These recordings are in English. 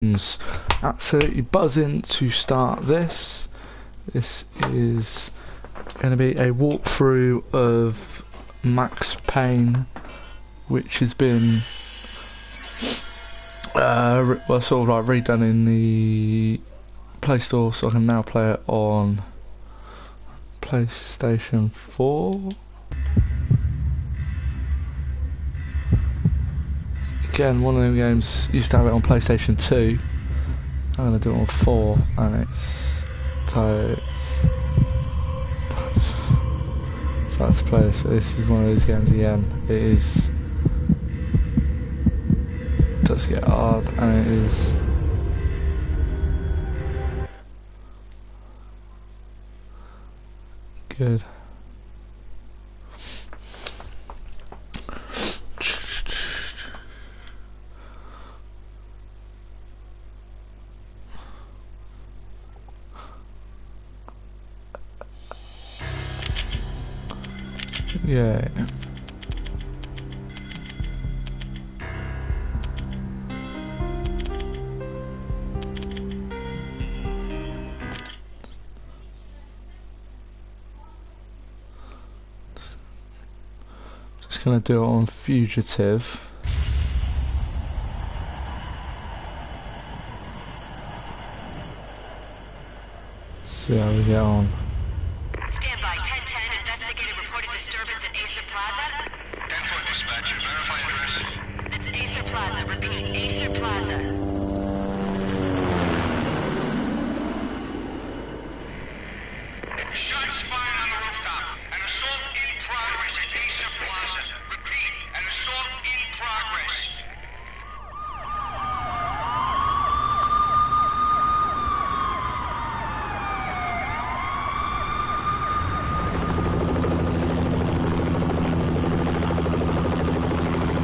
Absolutely buzzing to start this. This is going to be a walkthrough of Max Payne, which has been well, sort of like redone in the Play Store, so I can now play it on PlayStation 4. Again, one of them games used to have it on PlayStation 2. I'm going to do it on 4, and it's so let's play this. But this is one of those games again. It does get hard, and it is. Good. Yeah. Just gonna do it on Fugitive. See how we get on. Standby 1010, investigated reported disturbance at Acer Plaza. 10-4 dispatcher, verify address. It's Acer Plaza, repeat, Acer Plaza. Shots fired on the rooftop. An assault in progress at Acer Plaza. Repeat, an assault in progress.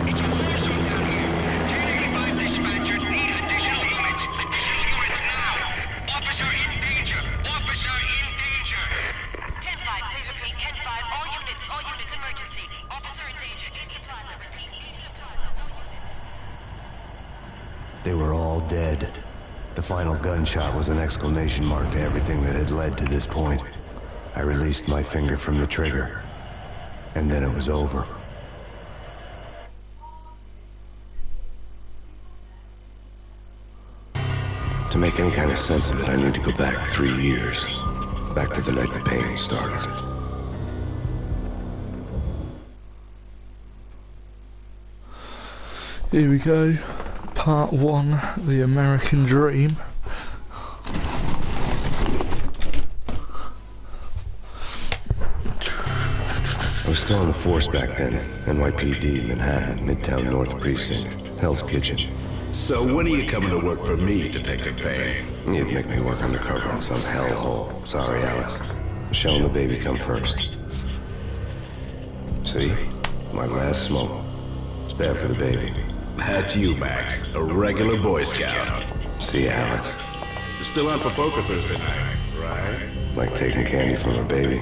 It's a war zone down here. 1085 dispatcher, need additional units. Additional units now. Officer in danger. Officer in danger. 10-5, please repeat, 10-5, all units, emergency. Officer in danger, Acer Plaza, repeat, Acer Plaza, all units. They were all dead. The final gunshot was an exclamation mark to everything that had led to this point. I released my finger from the trigger, and then it was over. To make any kind of sense of it, I need to go back 3 years. Back to the night the pain started. Here we go. Part 1, The American Dream. I was still on the force back then. NYPD, Manhattan, Midtown North Precinct, Hell's Kitchen. So when are you coming to work for me, Detective Payne? You'd make me work undercover in some hellhole. Sorry, Alex. Michelle and the baby come first. See? My last smoke. It's bad for the baby. That's you, Max. A regular Boy Scout. See, Alex? You're still on for poker Thursday night, right? Like taking candy from a baby.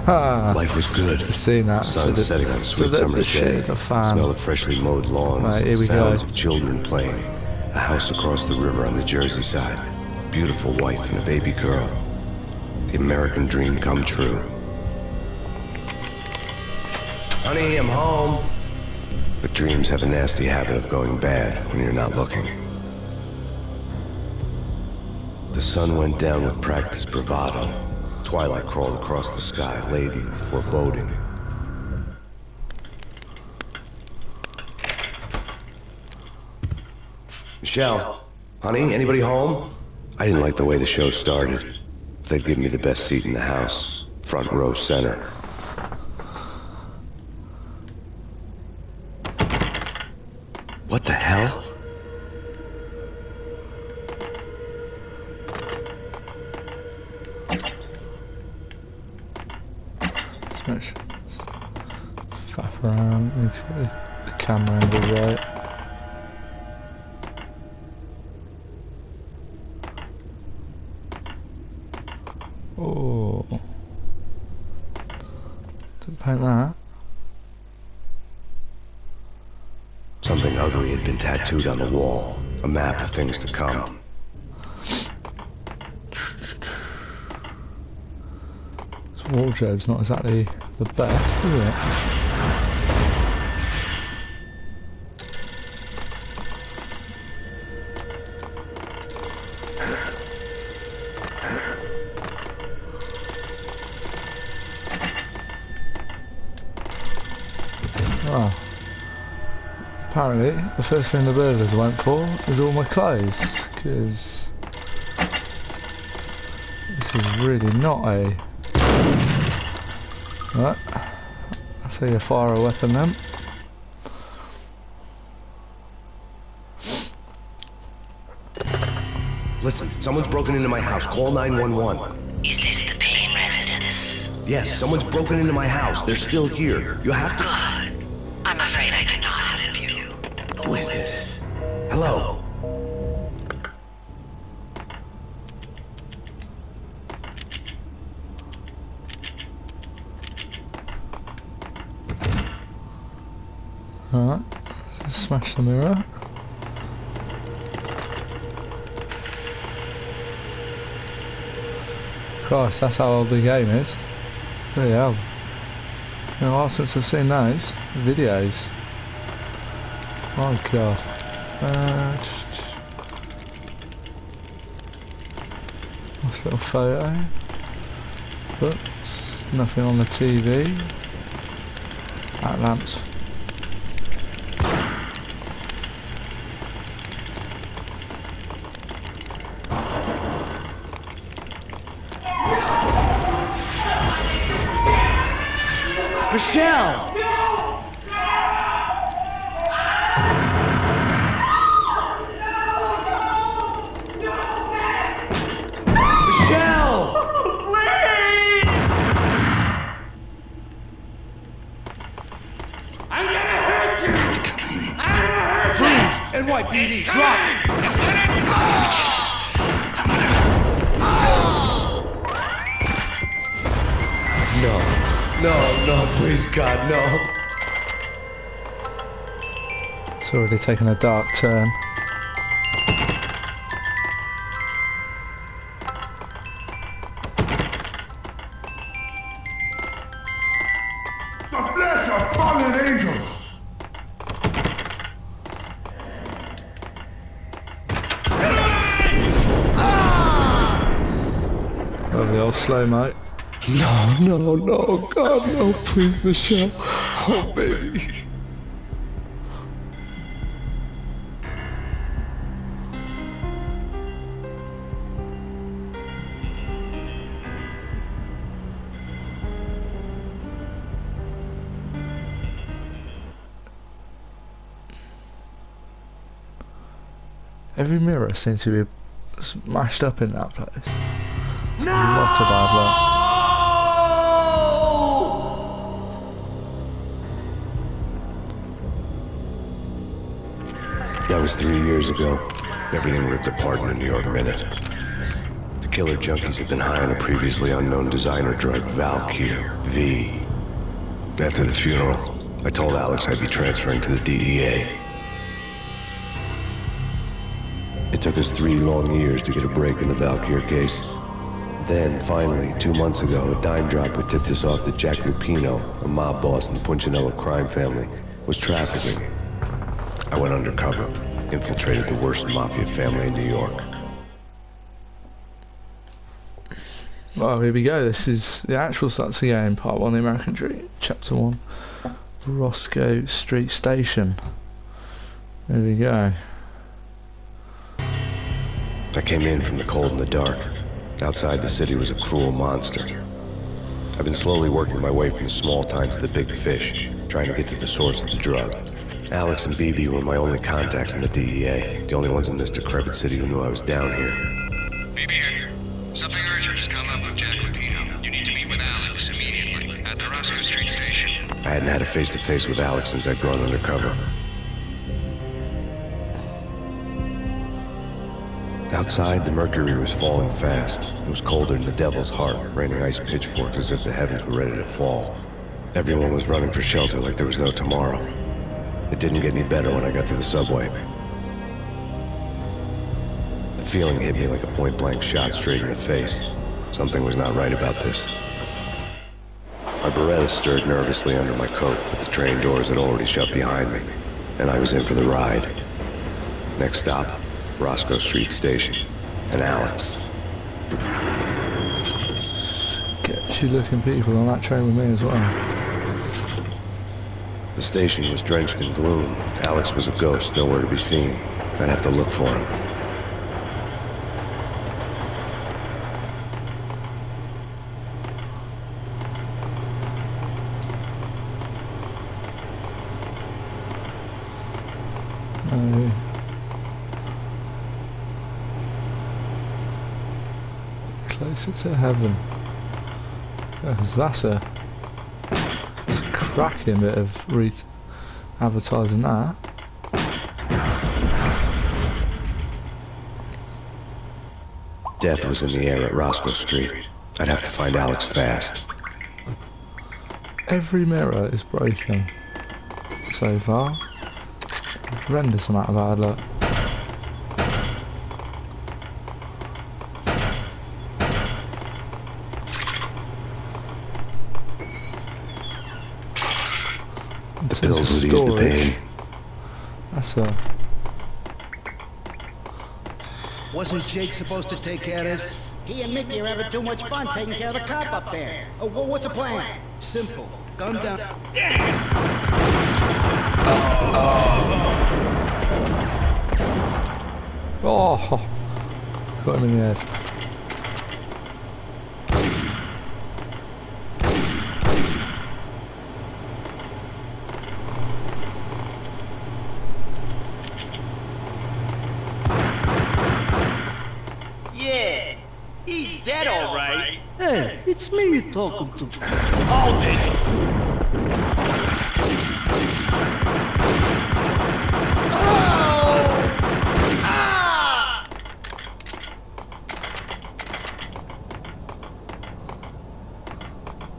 Life was good. Seen that. Sun setting on a sweet summer's day. Smell of freshly mowed lawns. Right, here we sounds go. of children playing. A house across the river on the Jersey side. Beautiful wife and a baby girl. The American dream come true. Honey, I'm home. But dreams have a nasty habit of going bad when you're not looking. The sun went down with practiced bravado. Twilight crawled across the sky, laden with foreboding. Michelle, honey, anybody home? I didn't like the way the show started. They'd give me the best seat in the house, front row center. What the hell? Smash. Faff around. Need to get the camera angle right. Oh. Didn't paint that. Something ugly had been tattooed on the wall. A map of things to come. This wardrobe's not exactly the best, is it? Oh. Apparently, the first thing the burglars went for is all my clothes, because this is really not a... Right, I say you fire a weapon then. Listen, someone's broken into my house. Call 911. Is this the Payne residence? Yes, someone's broken into my house. They're still here. You have to... Good. I'm afraid I cannot help you. Who is this? Hello? Alright, smash the mirror. Christ, that's how old the game is. Bloody hell. It's been a while since I've seen those videos. Oh god. Nice little photo. Books. Nothing on the TV. That lamp's... Michelle! Michelle! Please! I'm gonna hurt you! I'm gonna hurt you! Freeze! NYPD, drop it! No, please God, no. It's already taken a dark turn. The flesh of fallen angels! Lovely old slow-mo. No, God, no, please, Michelle. Oh, baby. Every mirror seems to be smashed up in that place. No! Not a bad luck. That was 3 years ago. Everything ripped apart in a New York minute. The killer junkies had been high on a previously unknown designer drug, Valkyr, V. After the funeral, I told Alex I'd be transferring to the DEA. It took us 3 long years to get a break in the Valkyr case. Then, finally, 2 months ago, a dime dropper tipped us off that Jack Lupino, a mob boss in the Punchinello crime family, was trafficking. I went undercover, infiltrated the worst mafia family in New York. Well, here we go. This is the actual start of the game, Part 1, The American Dream, Chapter 1, Roscoe Street Station. There we go. I came in from the cold and the dark. Outside the city was a cruel monster. I've been slowly working my way from the small time to the big fish, trying to get to the source of the drug. Alex and BB were my only contacts in the DEA, the only ones in this decrepit city who knew I was down here. BB here. Something urgent has come up with Jack Lupino. You need to meet with Alex immediately at the Roscoe Street station. I hadn't had a face-to-face with Alex since I'd gone undercover. Outside, the mercury was falling fast. It was colder than the devil's heart, raining ice pitchforks as if the heavens were ready to fall. Everyone was running for shelter like there was no tomorrow. It didn't get any better when I got to the subway. The feeling hit me like a point-blank shot straight in the face. Something was not right about this. My Beretta stirred nervously under my coat, but the train doors had already shut behind me, and I was in for the ride. Next stop, Roscoe Street Station, and Alex. Sketchy looking people on that train with me as well. The station was drenched in gloom. Alex was a ghost, nowhere to be seen. I'd have to look for him. Closer to heaven. That's a cracking bit of advertising that. Death was in the air at Roscoe Street. I'd have to find Alex fast. Every mirror is broken so far. Horrendous amount of bad luck. The pills would ease the pain. That's a... Wasn't Jake supposed to take care of this? He and Mickey are having too much fun taking care of the cop up there. Oh, what's the plan? Simple. Gun down. Oh! Got him in the head. Yeah, he's dead all right. Hey, it's me you're talking to. Hold it.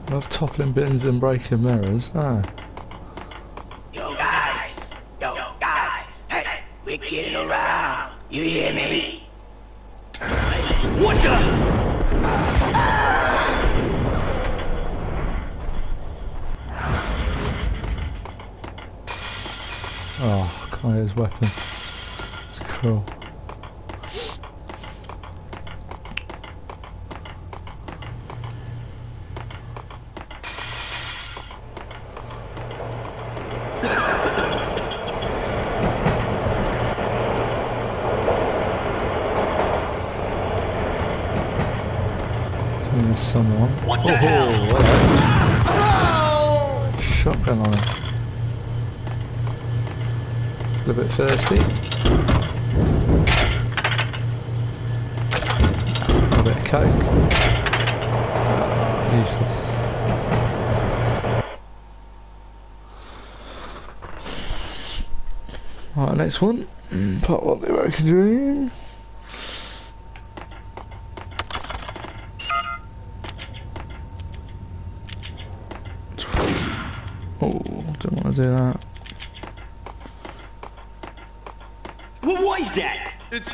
Love toppling bins and breaking mirrors. Ah. Yo guys, hey, we're getting around. You hear me? What the? Oh, can't hear his weapon. It's cruel. There's someone. What the hell? Hello. Shotgun on him. A little bit thirsty. A little bit of coke. Useless. Alright, next one. Part 1, the American Dream. Oh, don't want to do that. What was that? It's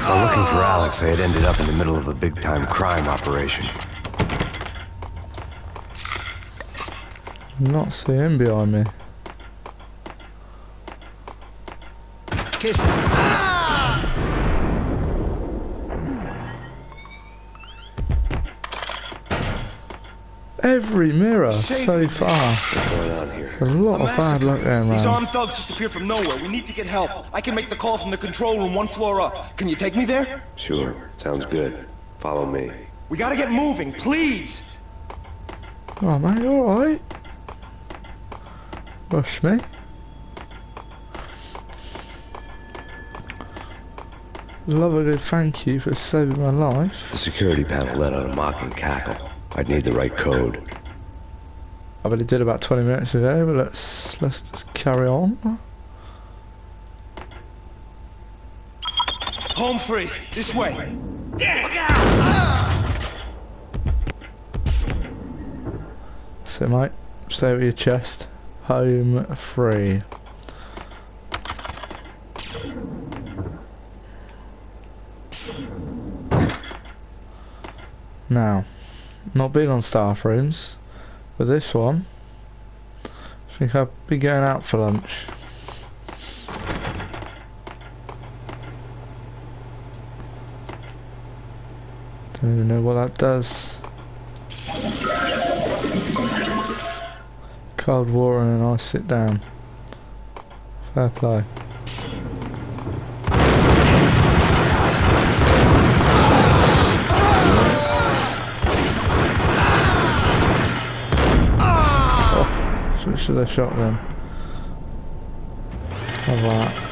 While looking for Alex, I had ended up in the middle of a big-time crime operation. Not see him behind me. Kiss. Every mirror so far. What's going on here? A lot of bad luck going These around. armed thugs just appeared from nowhere. We need to get help. I can make the call from the control room 1 floor up. Can you take me there? Sure, sounds good. Follow me. We gotta get moving, please. Oh mate, alright. Rush me. Love a good thank you for saving my life. The security panel let out a mocking cackle. I'd need the right code. I bet it did about 20 minutes ago, but let's just carry on. Home free. This way. So mate, Stay with your chest. Home free. Now, not big on staff rooms, but this one, I think I'll be going out for lunch. Don't even know what that does. Cold water and a nice sit down. Fair play. Oh, switch to the shotgun. Have that.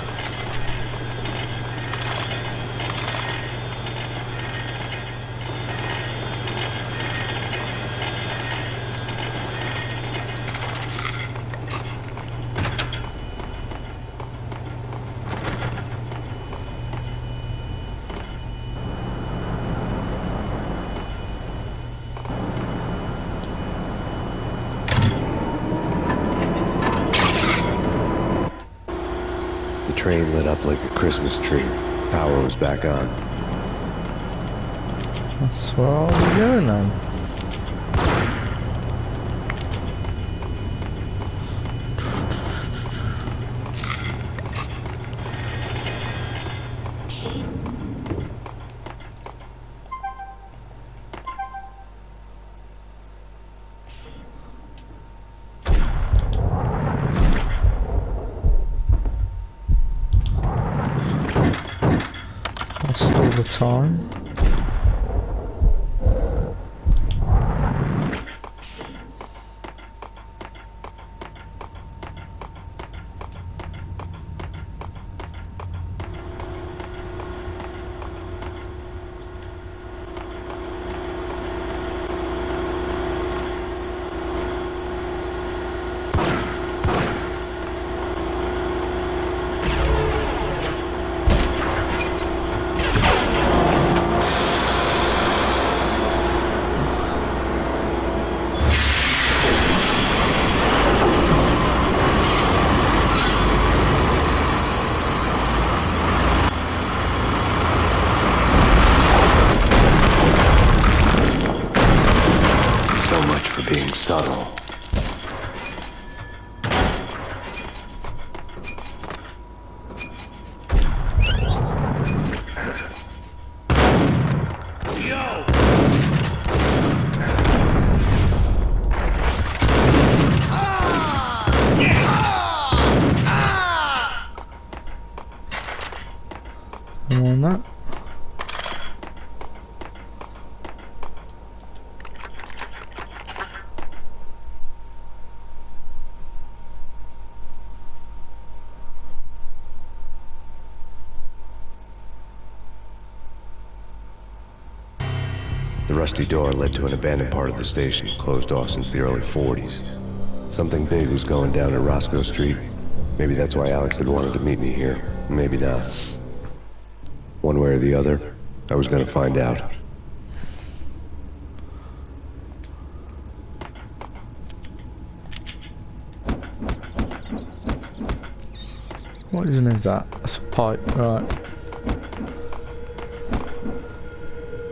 The train lit up like a Christmas tree. Power was back on. That's where I'll be going then. Still the time. Being subtle. Come on, that. The rusty door led to an abandoned part of the station, closed off since the early 40s. Something big was going down at Roscoe Street. Maybe that's why Alex had wanted to meet me here. Maybe not. One way or the other, I was gonna find out. What even is that? That's a pipe, right.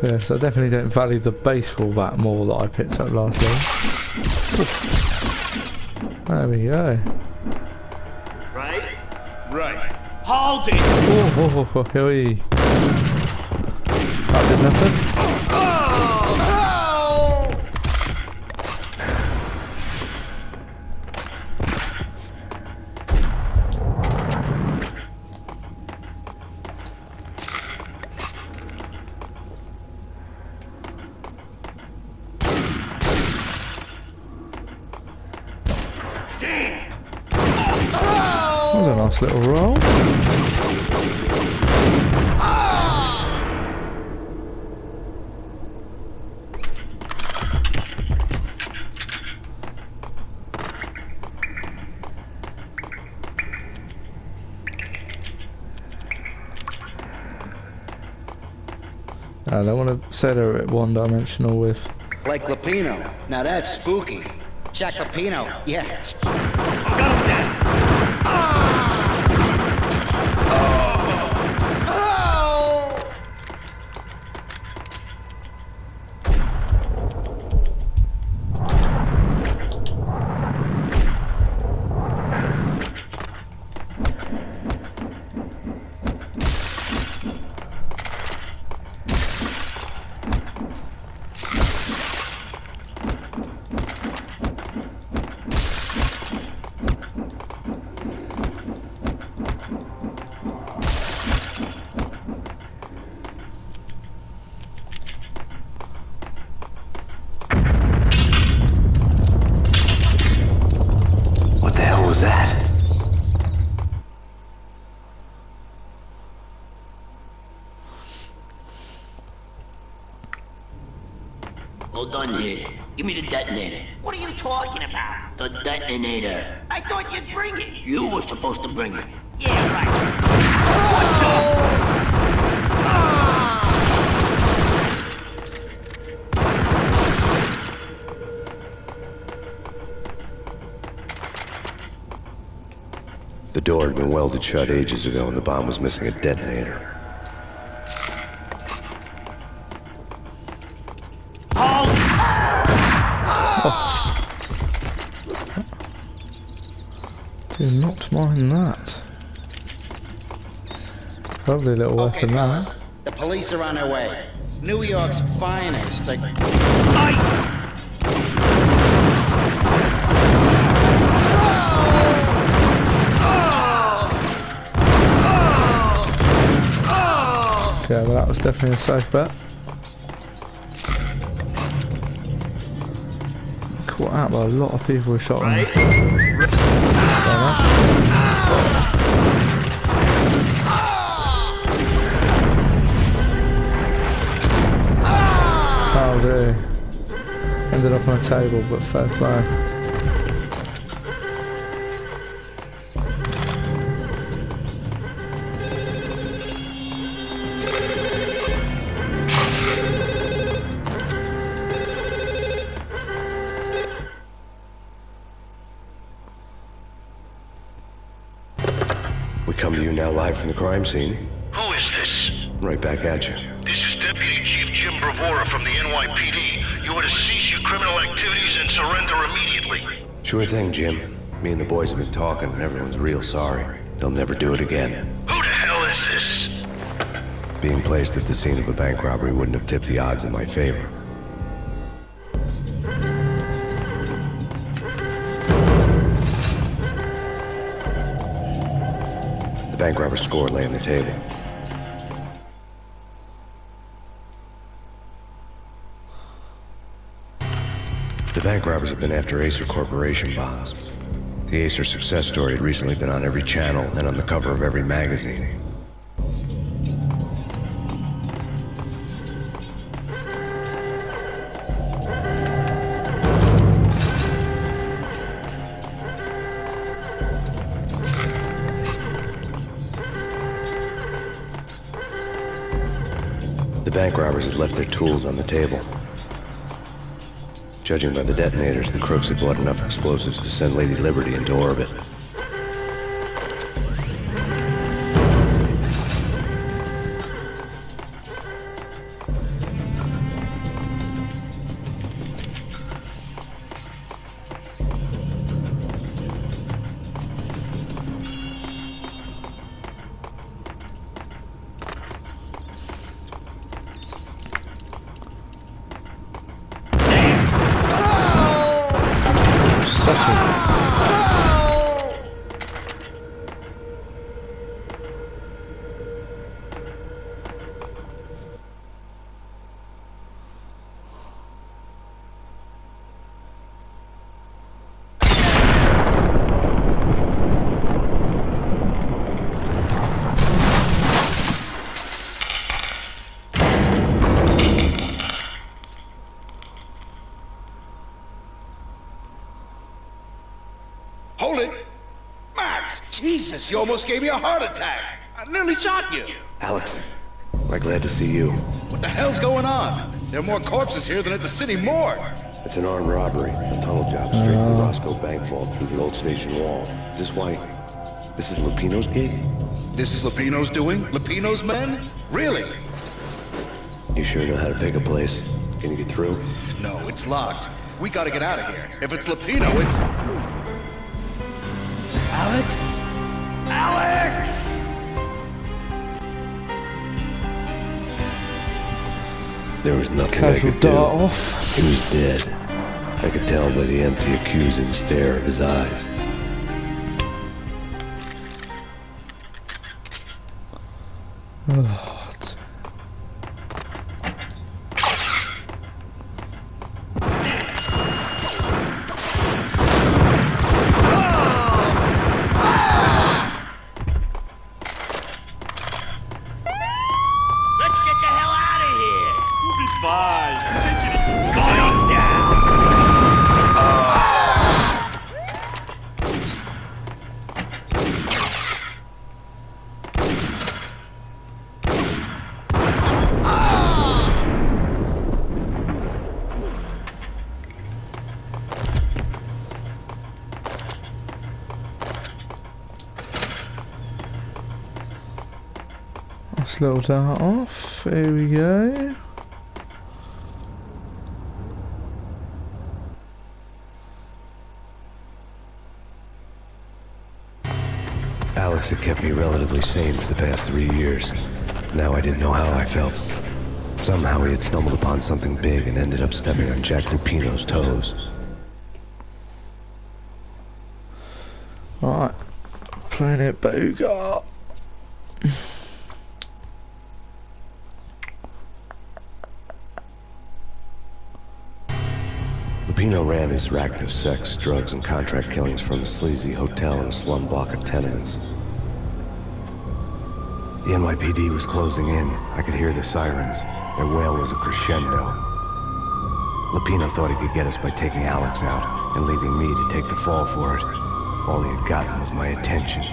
Yes, I definitely don't value the baseball bat more that I picked up last week. There we go. Right? Right. Hold it! Oh, here we. That did nothing. That was a nice little roll. I don't want to say they're one-dimensional with. Like Lapino. Now that's spooky. Jack Lupino, yeah. What the hell was that? Hold on here. Give me the detonator. What are you talking about? The detonator. I thought you'd bring it. You were supposed to bring it. Yeah, right. The door had been welded shut ages ago and the bomb was missing a detonator. Do not mind that. Lovely little weapon, fellas, that. the police are on their way. New York's finest. Okay, well that was definitely a safe bet. Caught out by a lot of people who shot on this. Oh dear. Ended up on a table, but fair play. We come to you now live from the crime scene. Who is this? Right back at you. This is Deputy Chief Jim Bravura from the NYPD. You are to cease your criminal activities and surrender immediately. Sure thing, Jim. Me and the boys have been talking and everyone's real sorry. They'll never do it again. Who the hell is this? Being placed at the scene of a bank robbery wouldn't have tipped the odds in my favor. The bank robber's score lay on the table. The bank robbers have been after Acer Corporation bonds. The Acer success story had recently been on every channel and on the cover of every magazine. The bank robbers had left their tools on the table. Judging by the detonators, the crooks had bought enough explosives to send Lady Liberty into orbit. Hold it! Max! Jesus, you almost gave me a heart attack! I nearly shot you! Alex, we're glad to see you. What the hell's going on? There are more corpses here than at the city morgue! It's an armed robbery. A tunnel job straight from the Roscoe Bank vault through the old station wall. Is this why... This is Lupino's gig? This is Lupino's doing? Lupino's men? Really? You sure know how to pick a place? Can you get through? No, it's locked. We gotta get out of here. If it's Lupino, it's... Alex? Alex! There was nothing Casual I could do. dart off. He was dead. I could tell by the empty, accusing stare of his eyes. Let's get the hell out of here! We'll be fine. Going down! Slow that off. Here we go. Alex had kept me relatively sane for the past 3 years. Now I didn't know how I felt. Somehow he had stumbled upon something big and ended up stepping on Jack Lupino's toes. Right. Playing it Bogart. Lupino ran his racket of sex, drugs, and contract killings from a sleazy hotel in a slum block of tenements. The NYPD was closing in. I could hear the sirens. Their wail was a crescendo. Lupino thought he could get us by taking Alex out and leaving me to take the fall for it. All he had gotten was my attention.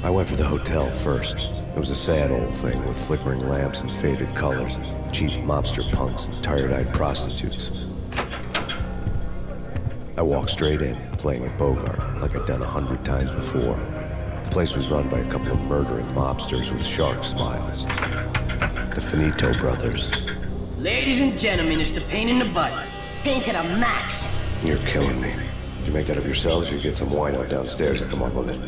I went for the hotel first. It was a sad old thing with flickering lamps and faded colors, cheap mobster punks and tired-eyed prostitutes. I walked straight in, playing at Bogart, like I'd done 100 times before. The place was run by a couple of murdering mobsters with shark smiles. The Finito brothers. Ladies and gentlemen, it's the pain in the butt. Pain to the max. You're killing me. Did you make that up yourselves, or you get some wino downstairs and come up with it?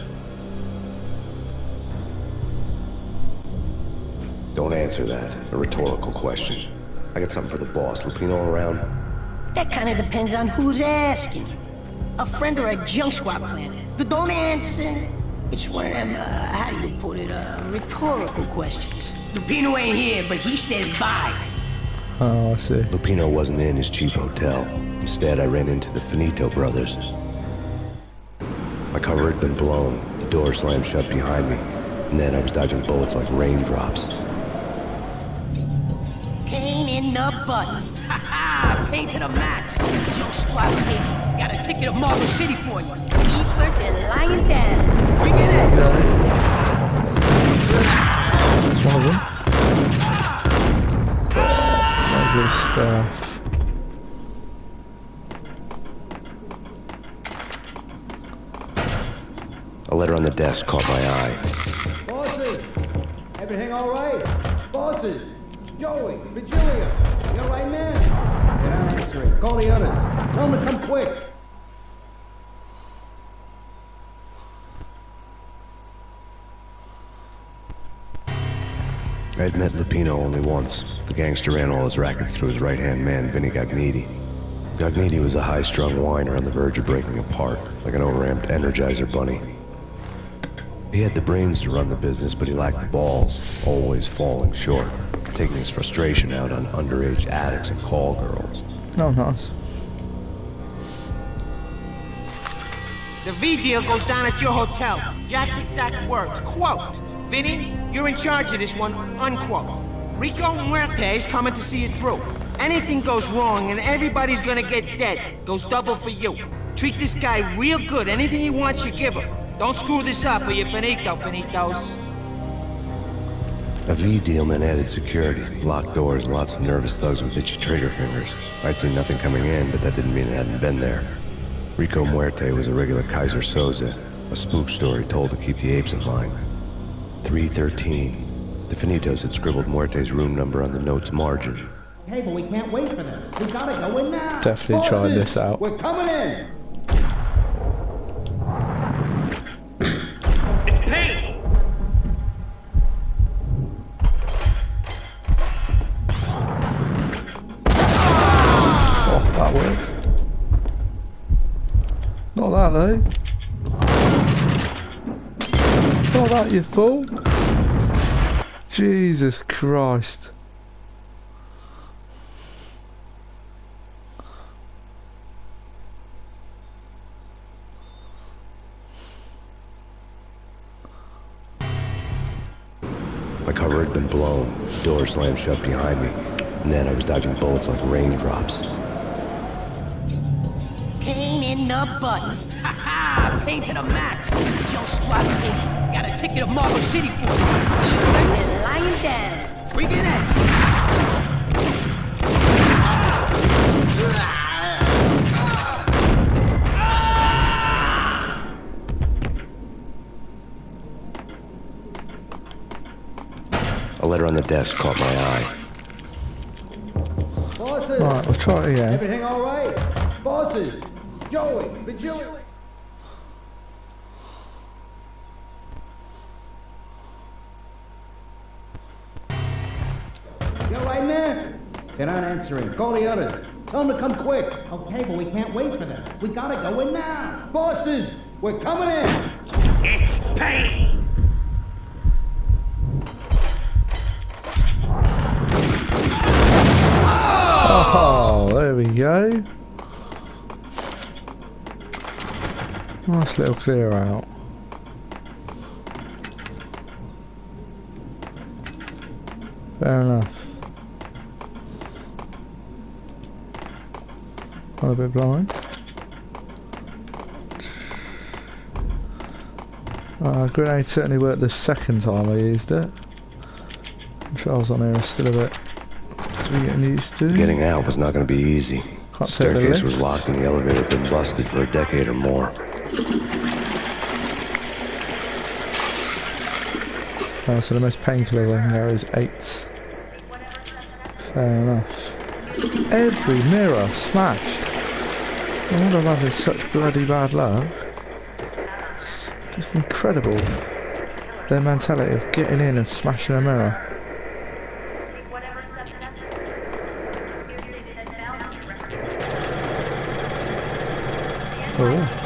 Don't answer that. A rhetorical question. I got something for the boss. Lupino around? That kind of depends on who's asking. A friend or a junk squad plan. Don't answer. It's one of them, how do you put it, rhetorical questions. Lupino ain't here, but he says bye. Oh, I see. Lupino wasn't in his cheap hotel. Instead, I ran into the Finito brothers. My cover had been blown. The door slammed shut behind me. And then I was dodging bullets like raindrops. Pain in the butt. Ha ha! Pain to the max. Junk squad pig. Got a ticket of Marble City for you. Keepers and lying down. Bring it in. That's one of them. Lovely stuff. A letter on the desk caught my eye. Bosses! Everything all right? Bosses! Joey! Virgilia! You all right, man? They're not answering. Call the others. Tell them to come quick. I'd met Lupino only once. The gangster ran all his rackets through his right-hand man, Vinny Gagniti. Gagniti was a high-strung whiner on the verge of breaking apart, like an overamped Energizer bunny. He had the brains to run the business, but he lacked the balls, always falling short, taking his frustration out on underage addicts and call girls. Oh, nice. The V deal goes down at your hotel. Jack's exact words, quote, Vinny, you're in charge of this one, unquote. Rico Muerte's coming to see it through. Anything goes wrong and everybody's gonna get dead. Goes double for you. Treat this guy real good. Anything he wants, you give him. Don't screw this up or you're finito, finitos. A V deal meant added security, locked doors, and lots of nervous thugs with itchy trigger fingers. I'd seen nothing coming in, but that didn't mean it hadn't been there. Rico Muerte was a regular Kaiser Soze, a spook story told to keep the apes in line. 313. The Finitos had scribbled Muerte's room number on the note's margin. Hey, but we can't wait for them. We gotta go in now. Definitely try this out. We're coming in. It's Payne! Oh, that worked. Not that though. Not that, you fool. Jesus Christ. My cover had been blown, the door slammed shut behind me, and then I was dodging bullets like raindrops. Pain in the button. Ha ha! Pain to the max. Joe Squad Pink. Got a ticket to Marble City for you. Pregnant, lying down. Freaking out. A letter on the desk caught my eye. Bosses. Right, we'll try it again. Everything all right? Bosses. Joey, Virgilia. You're right in there? They're not answering. Call the others. Tell them to come quick. Okay, but we can't wait for them. We gotta go in now. Bosses, we're coming in. It's Payne! Oh, there we go. Nice little clear out. Fair enough. Got a bit blind. Grenade certainly worked the second time I used it. Controls on here are still a bit to be getting used to. Getting out was not going to be easy. Can't The take the staircase lift. was locked and the elevator had been busted for a decade or more. So the most painkillers I can go is 8. Fair enough. Every mirror smashed. I wonder if I've had such bloody bad luck. It's just incredible. Their mentality of getting in and smashing a mirror. Oh.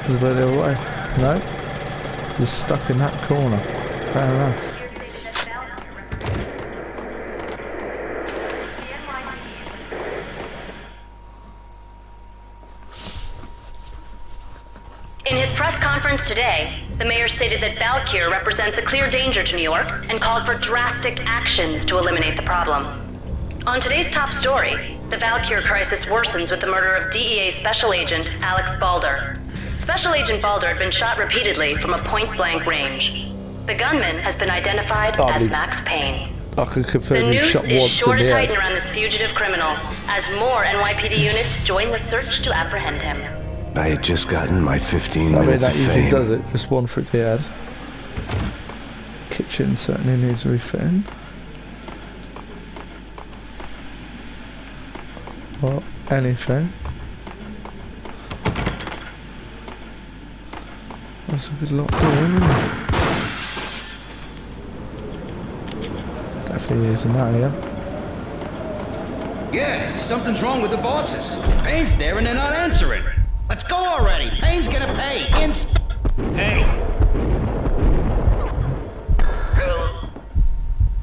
Is it the other way? No? You're stuck in that corner. Fair enough. In his press conference today, the mayor stated that Valkyr represents a clear danger to New York and called for drastic actions to eliminate the problem. On today's top story, the Valkyr crisis worsens with the murder of DEA Special Agent Alex Balder. Special Agent Balder had been shot repeatedly from a point-blank range. The gunman has been identified as Max Payne. I can The confirm you noose shot is once sure in to the tighten head. around this fugitive criminal as more NYPD units join the search to apprehend him. I had just gotten my 15 I mean, minutes that of usually fame. does it. Just one for the head. Kitchen certainly needs refitting. Or anything. That's a good lot there, isn't it? Definitely using that here. Yeah, something's wrong with the bosses. Payne's there and they're not answering. Let's go already. Payne's gonna pay. Hey!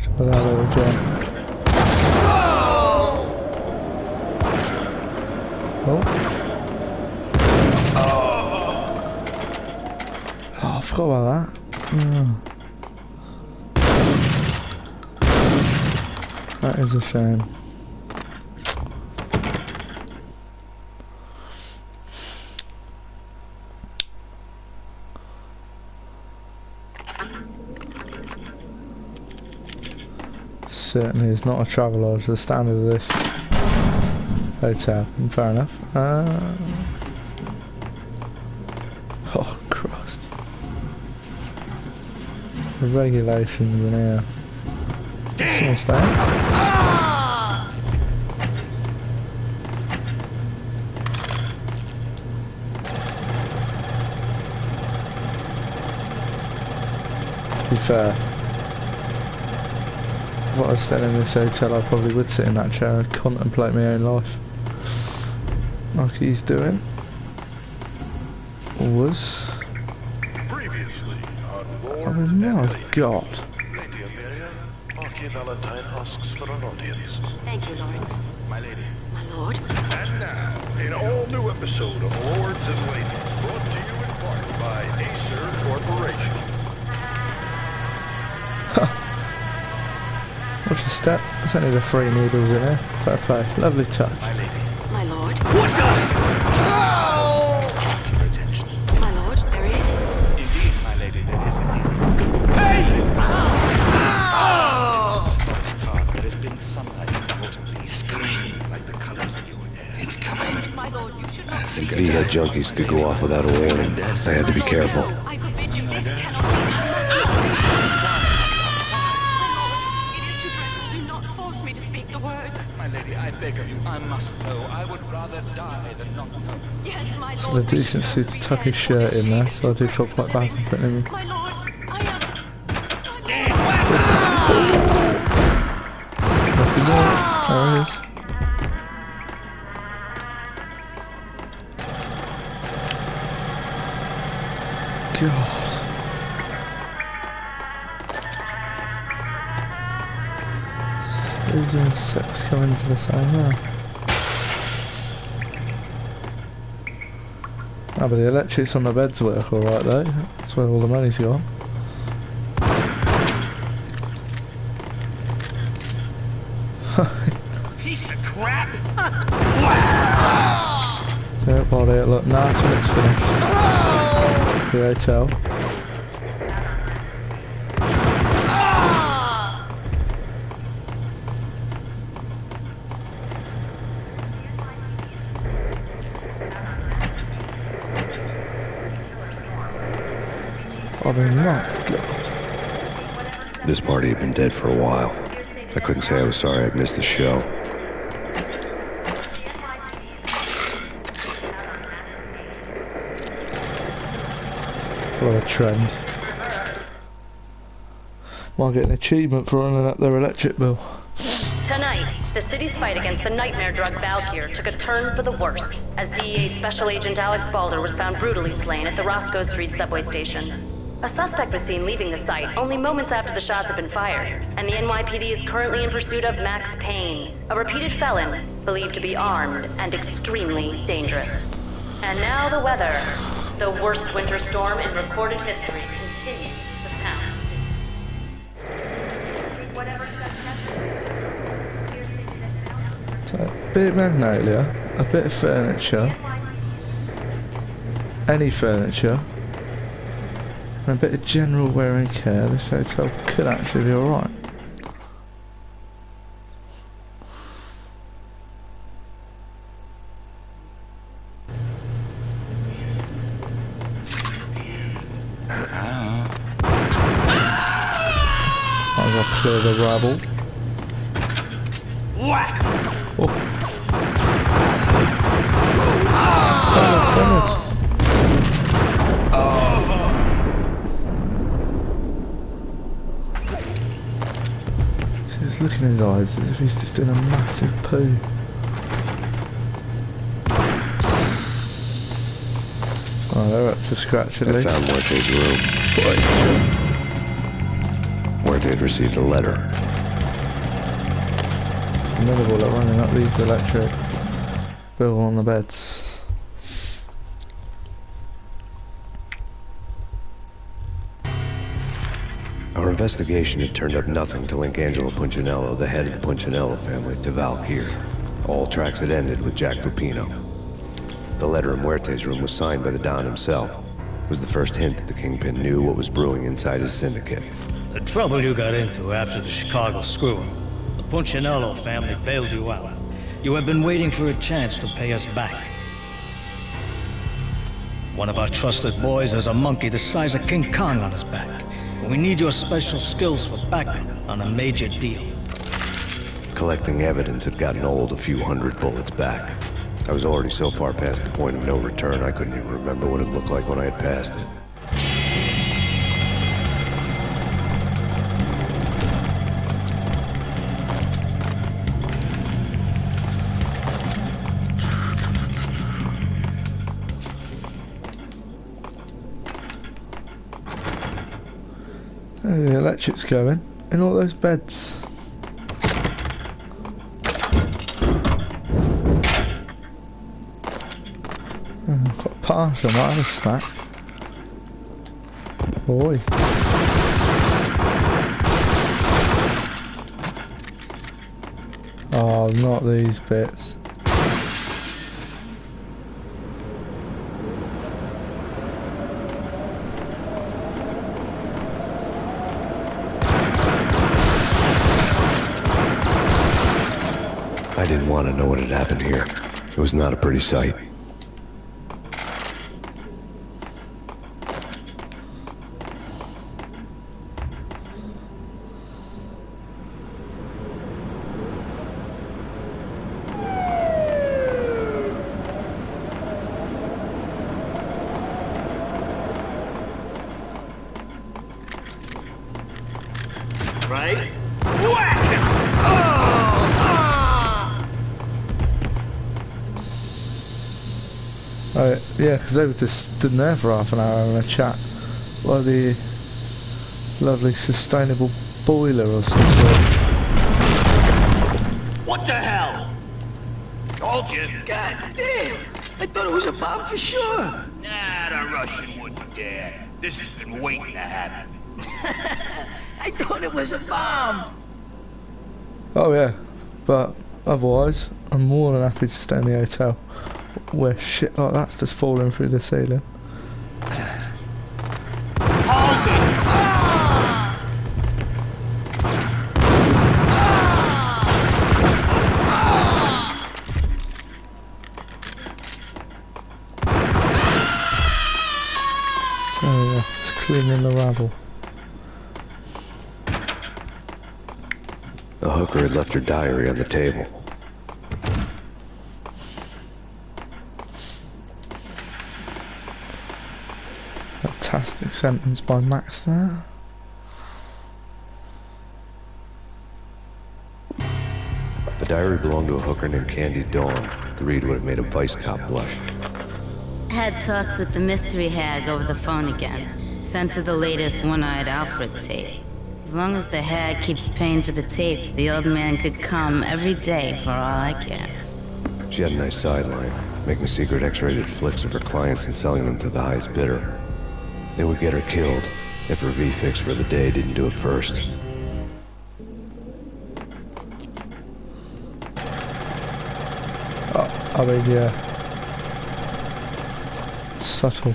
Try that little jump. Oh. Oh, I forgot about that. That is a shame. certainly is not a traveller to the standard of this hotel. Fair enough. Oh, Christ. The regulations in here. Someone staying? To be fair, if I was staying in this hotel, I probably would sit in that chair and contemplate my own life. Like he's doing. Or was. Previously on Lord Oh my God. Lady Amelia, Marquis Valentine asks for an audience. Thank you, Lawrence. My lady. My lord. And now, an all-new episode of Lords and Ladies, brought to you in part by Acer Corporation. Watch your step. There's only the 3 needles in here. Fair play. Lovely touch. My lady. My lord. What the? Oh! Your attention. My lord, there is. Indeed, my lady, there is indeed. Hey! There has been sunlight in the water. It's coming. Like the colors of your hair. It's coming. My lord, you should not. VHEAD junkies could go off without a warning. I had to be careful. I forbid you. This cannot be. My lady, I beg of you, I must know. I would rather die than not know. Yes, my So lord. the decency to tuck his shirt in there, so I do feel quite bad for putting him in. My lord, I am. Nothing more. There it is. God. Is there sex coming to the same now? Ah, but the electrics on the beds work alright though. That's where all the money's gone. Piece of crap! Don't bother, look, now it's when it's finished. The hotel. Oh my God. This party had been dead for a while. I couldn't say I was sorry I'd missed the show. What a trend. Might get an achievement for running up their electric bill. Tonight, the city's fight against the nightmare drug Valkyr took a turn for the worse, as DEA Special Agent Alex Balder was found brutally slain at the Roscoe Street subway station. A suspect was seen leaving the site only moments after the shots had been fired, and the NYPD is currently in pursuit of Max Payne, a repeated felon believed to be armed and extremely dangerous. And now the weather. The worst winter storm in recorded history continues to pound. So, a bit of magnolia, a bit of furniture, any furniture, and a bit of general wear and care. This hotel could actually be alright. I've got to clear the rabble. Whack! Oh. Famous. See, just looking in his eyes as if he's just doing a massive poo. Oh, they're up to scratch at I least. found Muerte's room. Muerte had received a letter. Another bullet running up these electric bill on the beds. Our investigation had turned up nothing to link Angelo Punchinello, the head of the Punchinello family, to Valkyr. All tracks had ended with Jack Lupino. The letter in Muerte's room was signed by the Don himself. It was the first hint that the Kingpin knew what was brewing inside his syndicate. The trouble you got into after the Chicago screw-up. Punchinello family bailed you out. You have been waiting for a chance to pay us back. One of our trusted boys has a monkey the size of King Kong on his back. We need your special skills for backup on a major deal. Collecting evidence had gotten old a few hundred bullets back. I was already so far past the point of no return, I couldn't even remember what it looked like when I had passed it. Oh, the electric's going in all those beds. I've got a parcel, I might have a snack. Boy. Oh, not these bits. I didn't want to know what had happened here. It was not a pretty sight. Right? Oh, yeah, because they were just stood there for half an hour having a chat. Like the lovely sustainable boiler or some sort. What the hell? Told you. God damn! I thought it was a bomb for sure. Nah, the Russian wouldn't dare. This has been waiting to happen. I thought it was a bomb. Oh yeah, but otherwise, I'm more than happy to stay in the hotel where shit like that's just falling through the ceiling. Hold it! Oh yeah, it's cleaning the rubble. The hooker had left her diary on the table. Fantastic sentence by Max there. The diary belonged to a hooker named Candy Dawn. The read would have made a vice cop blush. Had talks with the mystery hag over the phone again. Sent her the latest one-eyed Alfred tape. As long as the hag keeps paying for the tapes, the old man could come every day for all I care. She had a nice sideline, making secret X-rated flicks of her clients and selling them to the highest bidder. They would get her killed if her V-fix for the day didn't do it first. Oh, I mean, yeah. Subtle.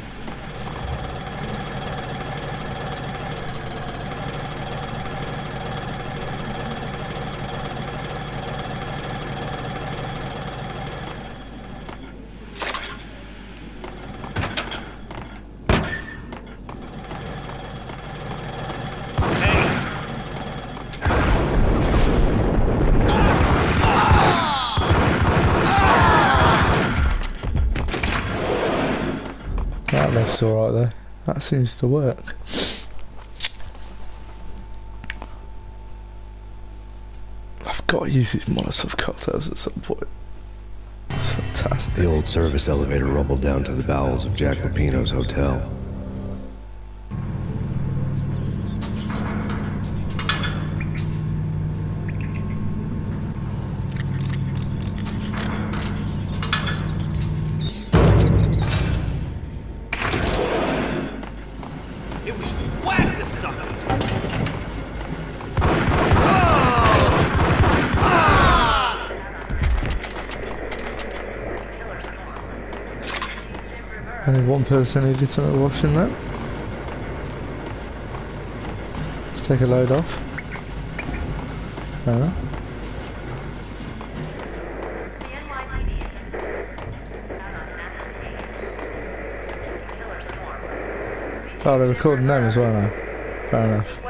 That left's alright though. That seems to work. I've got to use these Molotov cocktails at some point. It's fantastic. The old service elevator rumbled down to the bowels of Jack Lupino's hotel. It was whack the sucker! Only one person who did something washing that. Let's take a load off. Fair enough. Oh, they're recording them as well now. Fair enough.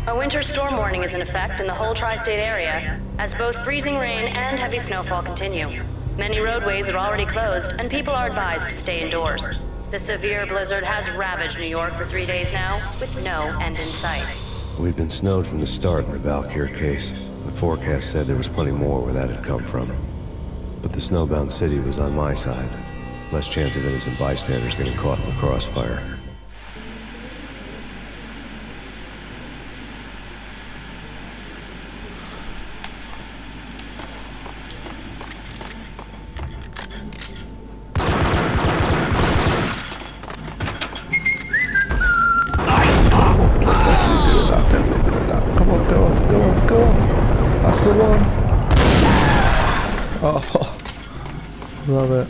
A winter storm warning is in effect in the whole tri-state area, as both freezing rain and heavy snowfall continue. Many roadways are already closed, and people are advised to stay indoors. The severe blizzard has ravaged New York for 3 days now, with no end in sight. We'd been snowed from the start in the Valkyr case. The forecast said there was plenty more where that had come from. But the snowbound city was on my side. Less chance of innocent bystanders getting caught in the crossfire. That's the one. Oh, love it.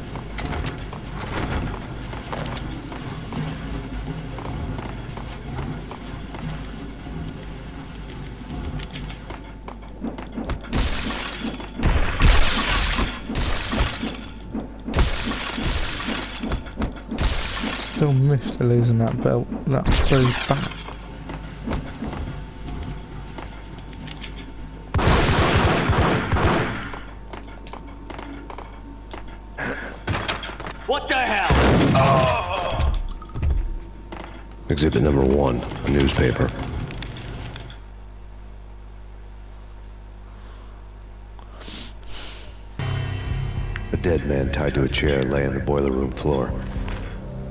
Still miffed at losing that belt. That's so bad. What the hell? Oh. Exhibit number 1, a newspaper. A dead man tied to a chair lay on the boiler room floor.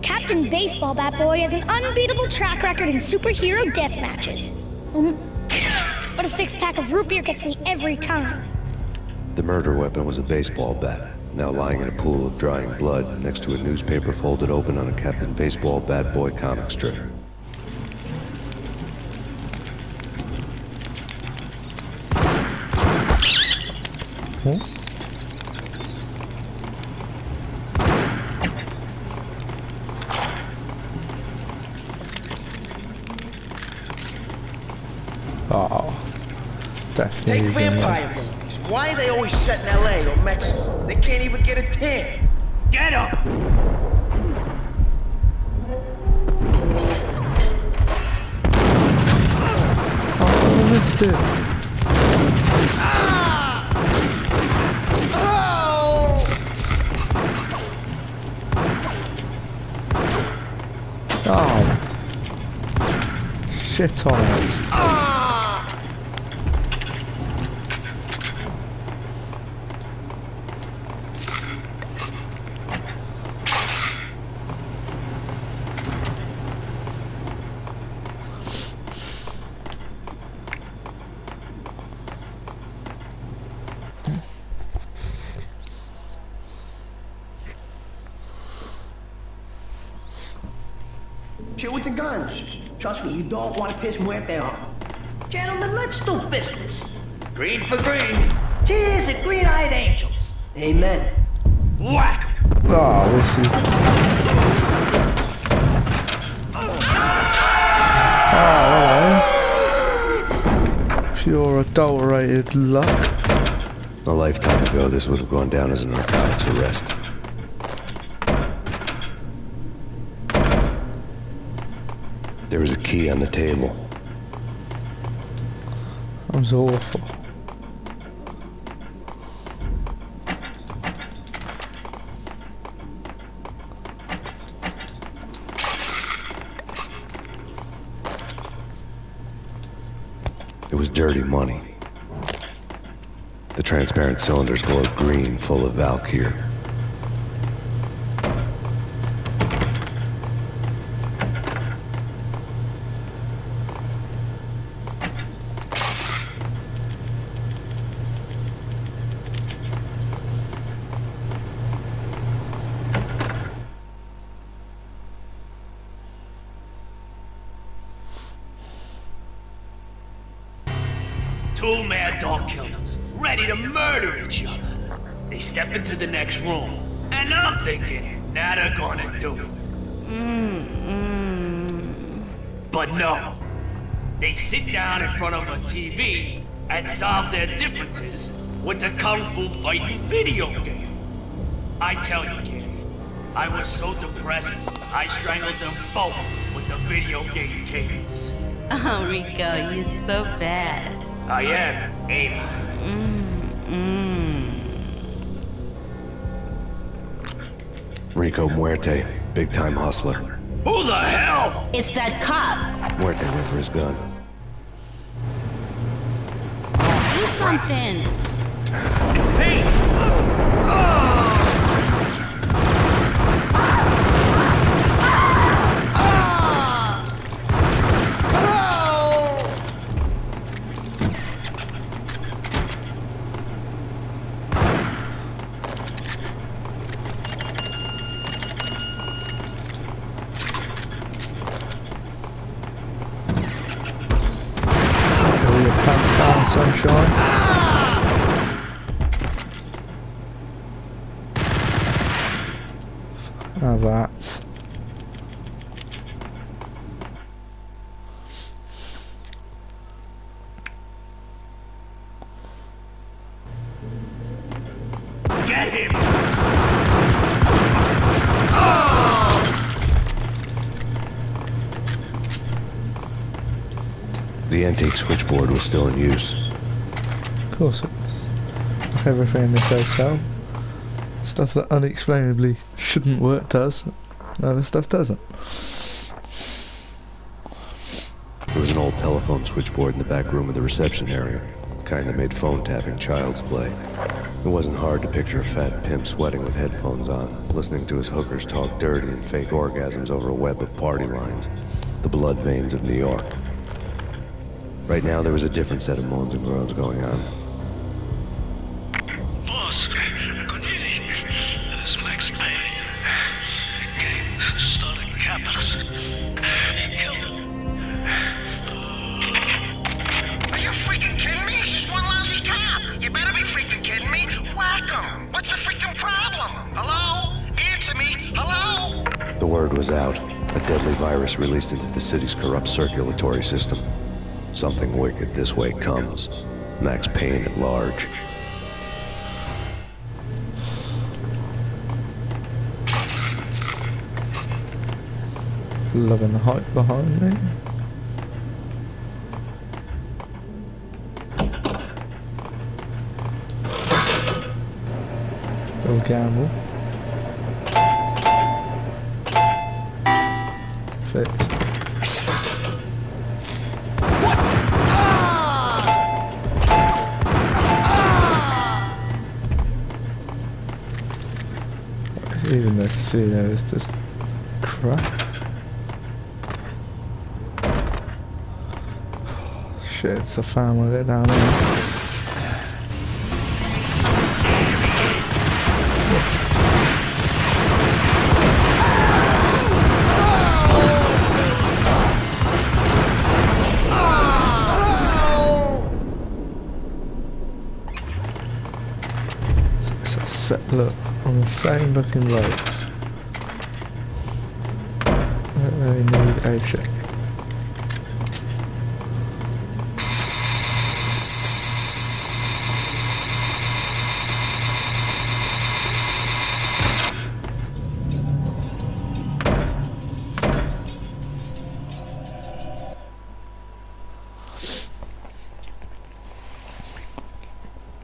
Captain Baseball Bat Boy has an unbeatable track record in superhero death matches. But a 6-pack of root beer gets me every time. The murder weapon was a baseball bat, now lying in a pool of drying blood next to a newspaper folded open on a Captain Baseball Bat Boy comic strip. Huh? Oh, definitely. Take vampire movies. Why are they always set in LA or Mexico? They can't even get a tan. Get him! Oh, I missed it. Oh, shit on it. Shit with the guns. Trust me, you don't want to piss Muerte off. Gentlemen, let's do business. Green for green. Cheers at green-eyed angels. Amen. Whack! Oh, this is... Oh, hello. Pure adulterated luck. A lifetime ago, this would have gone down as a narcotics arrest. There was a key on the table. That was awful. It was dirty money. The transparent cylinders glowed green, full of Valkyr. Two mad dog killers, ready to murder each other. They step into the next room, and I'm thinking, now they're gonna do it. But no. They sit down in front of a TV and solve their differences with the kung fu fighting video game. I tell you, kid, I was so depressed, I strangled them both with the video game cadence. Oh, Rico, you're so bad. I am, ain't I? Rico Muerte, big-time hustler. Who the hell? It's that cop. Muerte went for his gun. Do something. Payne! Sunshine. Now that. Get him! The antique switchboard was still in use. Of course it was. Like everything in this hotel. Stuff that unexplainably shouldn't work does. Other stuff doesn't. There was an old telephone switchboard in the back room of the reception area. The kind that made phone tapping child's play. It wasn't hard to picture a fat pimp sweating with headphones on, listening to his hookers talk dirty and fake orgasms over a web of party lines. The blood veins of New York. Right now, there was a different set of moans and groans going on. Boss, good evening. This is Max Payne. Game started capping us. He killed him. Are you freaking kidding me? It's just one lousy cop. You better be freaking kidding me. Whack him. What's the freaking problem? Hello? Answer me. Hello? The word was out. A deadly virus released into the city's corrupt circulatory system. Something wicked this way comes. Max Payne at large. Loving the hype behind me. Little gamble. Fixed. Even though I can see there is just crap. Shit, it's a family there down there. It's a set look on the same looking roads. They need a check.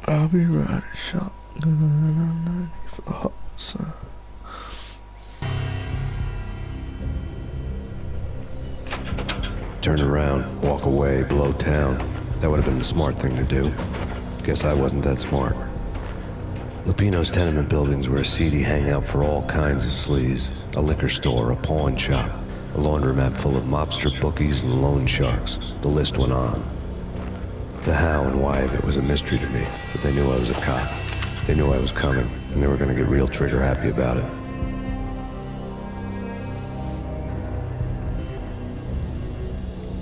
I'll be right shotgun for the hot sun. Turn around, walk away, blow town. That would have been the smart thing to do. Guess I wasn't that smart. Lupino's tenement buildings were a seedy hangout for all kinds of sleaze. A liquor store, a pawn shop, a laundromat full of mobster bookies and loan sharks. The list went on. The how and why of it was a mystery to me, but they knew I was a cop. They knew I was coming, and they were gonna get real trigger happy about it.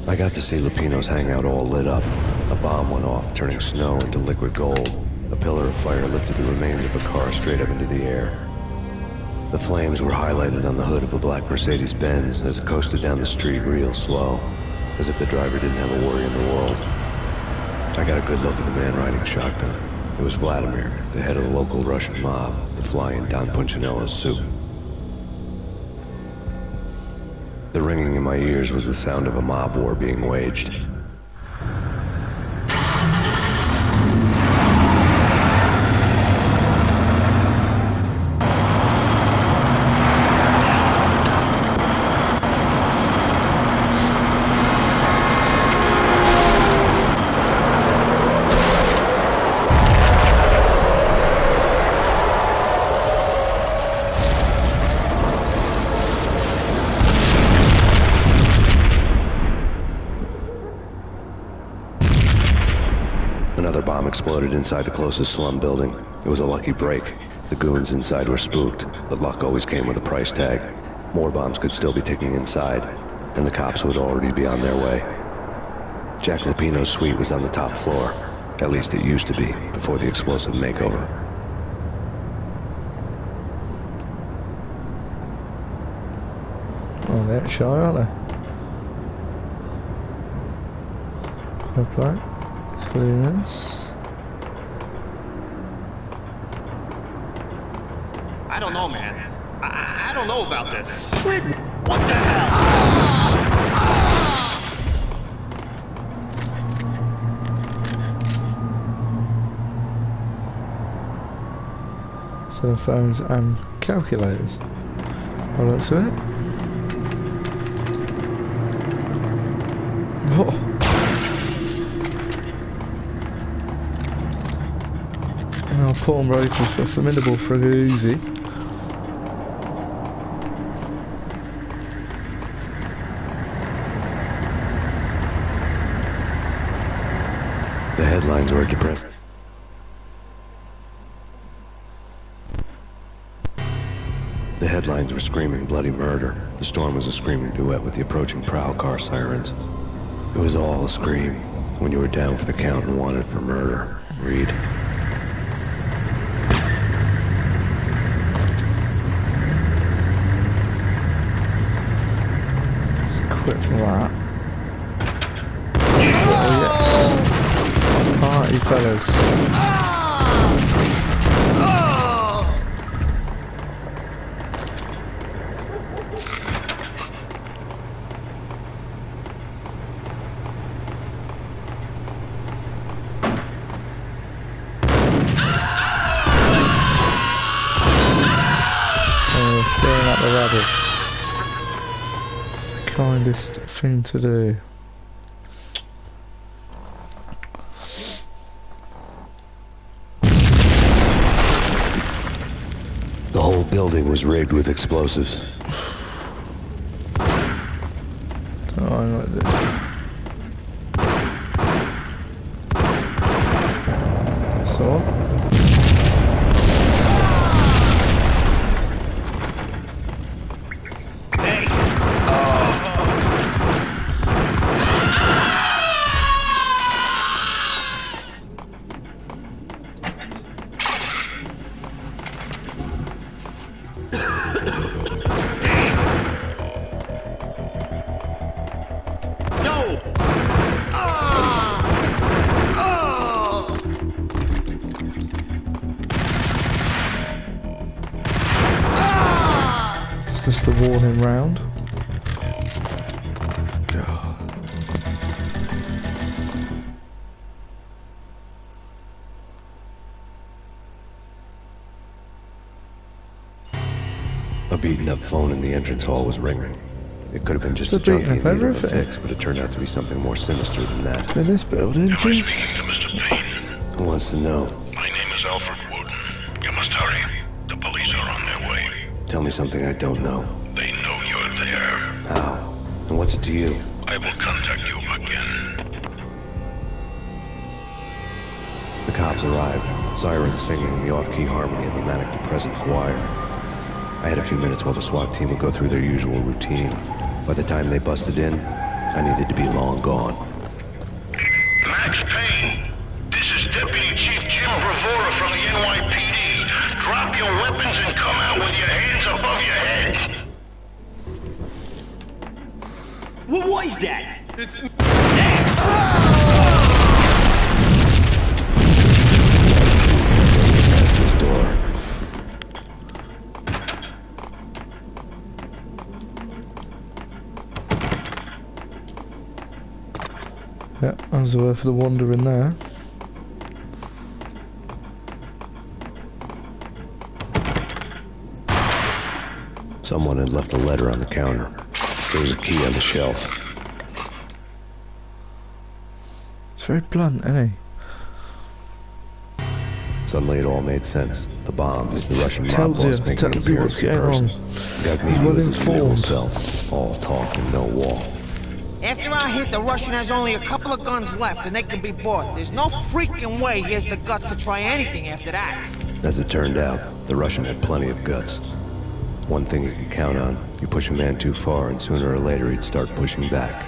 I got to see Lupino's hangout all lit up. A bomb went off, turning snow into liquid gold. A pillar of fire lifted the remains of a car straight up into the air. The flames were highlighted on the hood of a black Mercedes-Benz as it coasted down the street real slow. as if the driver didn't have a worry in the world. I got a good look at the man riding shotgun. It was Vladimir, the head of the local Russian mob, the fly in Don Punchinello's suit. The ringing in my ears was the sound of a mob war being waged. Another bomb exploded inside the closest slum building. It was a lucky break. The goons inside were spooked, but luck always came with a price tag. More bombs could still be ticking inside, and the cops would already be on their way. Jack Lupino's suite was on the top floor. At least it used to be, before the explosive makeover. Oh, they're shy, aren't they? Hopefully. Cleaners. I don't know, man. I don't know about this. What the hell? Cell phones and calculators. By the looks of it. Oh. Our pawnbrokers were formidable for a Uzi. The headlines were depressing. The headlines were screaming bloody murder. The storm was a screaming duet with the approaching prowl car sirens. It was all a scream when you were down for the count and wanted for murder. Read. Quit for that. Oh yes. Party fellas. Clearing up the rubbish. Kindest thing to do. The whole building was rigged with explosives. Oh, I know what to do. So. Just the warning round. A beaten up phone in the entrance hall was ringing. It could have been just a beating junkie up in need of a everything. fix, but it turned out to be something more sinister than that. In this building, Am I speaking to Mr. Payne? Who wants to know? My name is Alfred Woden. You must hurry. The police are on their way. Tell me something I don't know. They know you're there. How? And what's it to you? I will contact you again. The cops arrived, sirens singing the off-key harmony of a manic-depressant choir. I had a few minutes while the SWAT team would go through their usual routine. By the time they busted in, I needed to be long gone. Max Payne, this is Deputy Chief Jim Bravura from the NYPD. Drop your weapons and come out with your hands above your head. What was that? It's... Past this door. Yeah, that was worth the wander in there. Someone had left a letter on the counter. There was a key on the shelf. It's very blunt, isn't he? Suddenly it all made sense. The bomb is the Russian mob Tells you, boss making an tells you what's appearance in going on. person. Got me He's well as his usual informed. self. All talk and no walk. After our hit, the Russian has only a couple of guns left, and they can be bought. There's no freaking way he has the guts to try anything after that. As it turned out, the Russian had plenty of guts. One thing you could count on, you push a man too far and sooner or later he'd start pushing back.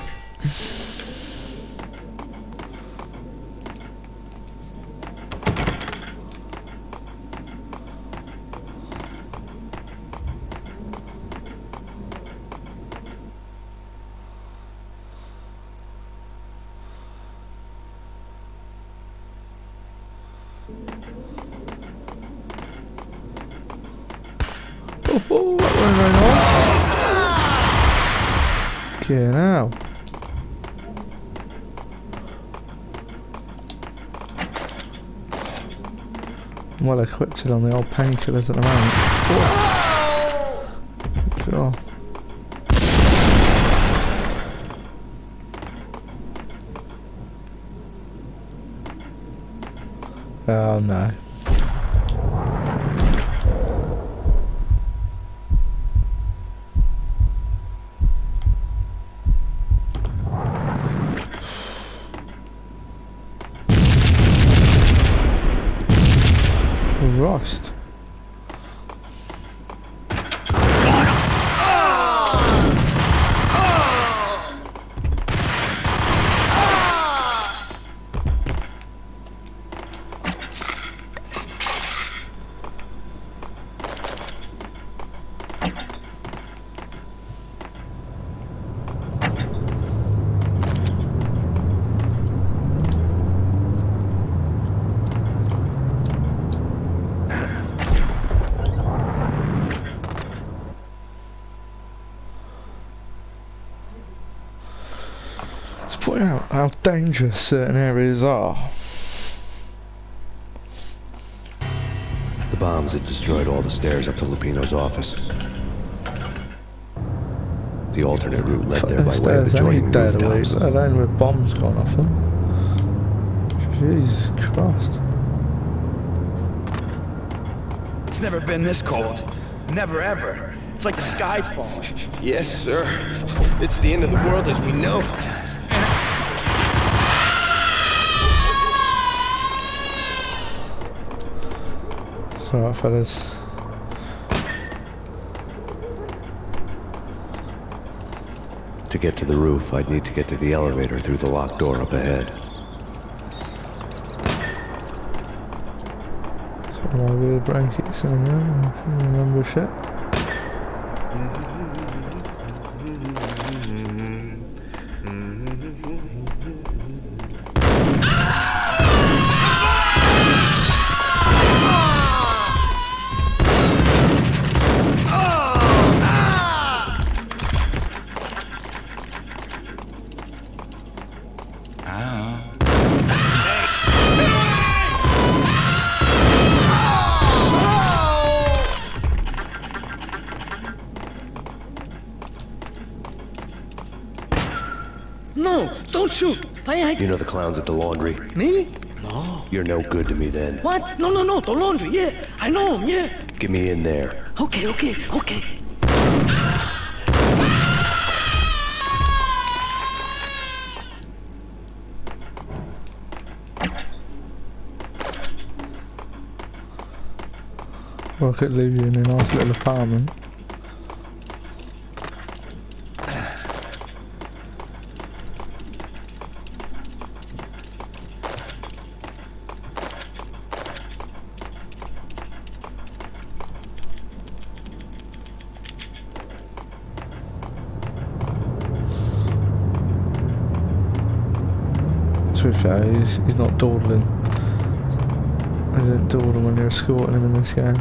Oh, that went very nice. Okay, now. I'm well equipped on the old painkillers at the moment. Sure. Oh no. Rust. It's pointing out how dangerous certain areas are. The bombs had destroyed all the stairs up to Lupino's office. The alternate route led there by way of adjoining rooftops. Let alone with bombs gone off them. Jesus Christ. It's never been this cold. Never ever. It's like the sky's falling. Yes, sir. It's the end of the world as we know it. It's alright, fellas. To get to the roof, I'd need to get to the elevator through the locked door up ahead. So my weird brain kicks in there. I can't remember shit. No, don't shoot. You know the clowns at the laundry? Me? No. You're no good to me then. What? No, the laundry, yeah. I know him, yeah. Get me in there. Okay. Well, I could leave you in a nice little apartment. To be fair, he's not dawdling. You don't dawdle when you're escorting him in this game.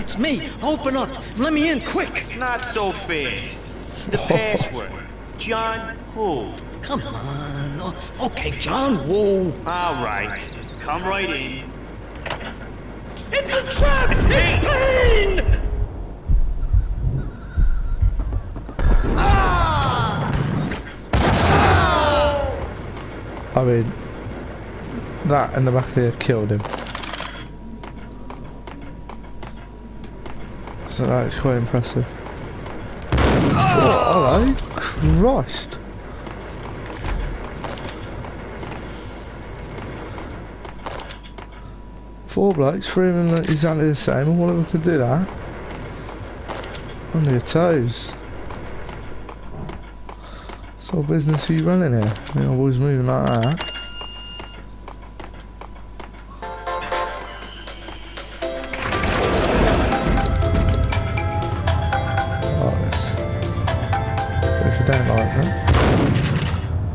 It's me. Open up. Let me in, quick. Not so fast. The password. John who? Come on. Oh, okay, John Woo. All right. Come right in. It's a trap! It's Payne! I mean, that in the back of the head killed him. So that is quite impressive. Oh, hello. Christ. Four blokes, three of them look exactly the same, and one of them can do that. On your toes. What sort of business are you running here? You know, boys moving like that. If you don't like that.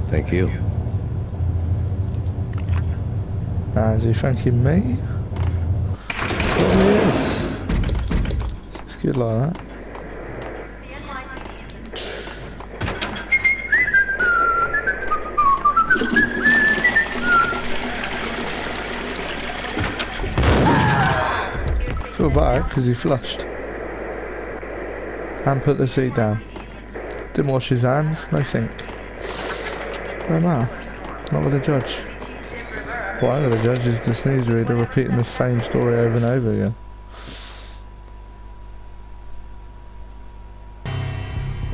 Thank you. Now, is he thanking me? Oh, he is. It's good like that. Feel bad because he flushed and put the seat down. Didn't wash his hands, no sink. No matter. Not with the judge. What I'm going to judge is the sneeze reader repeating the same story over and over again.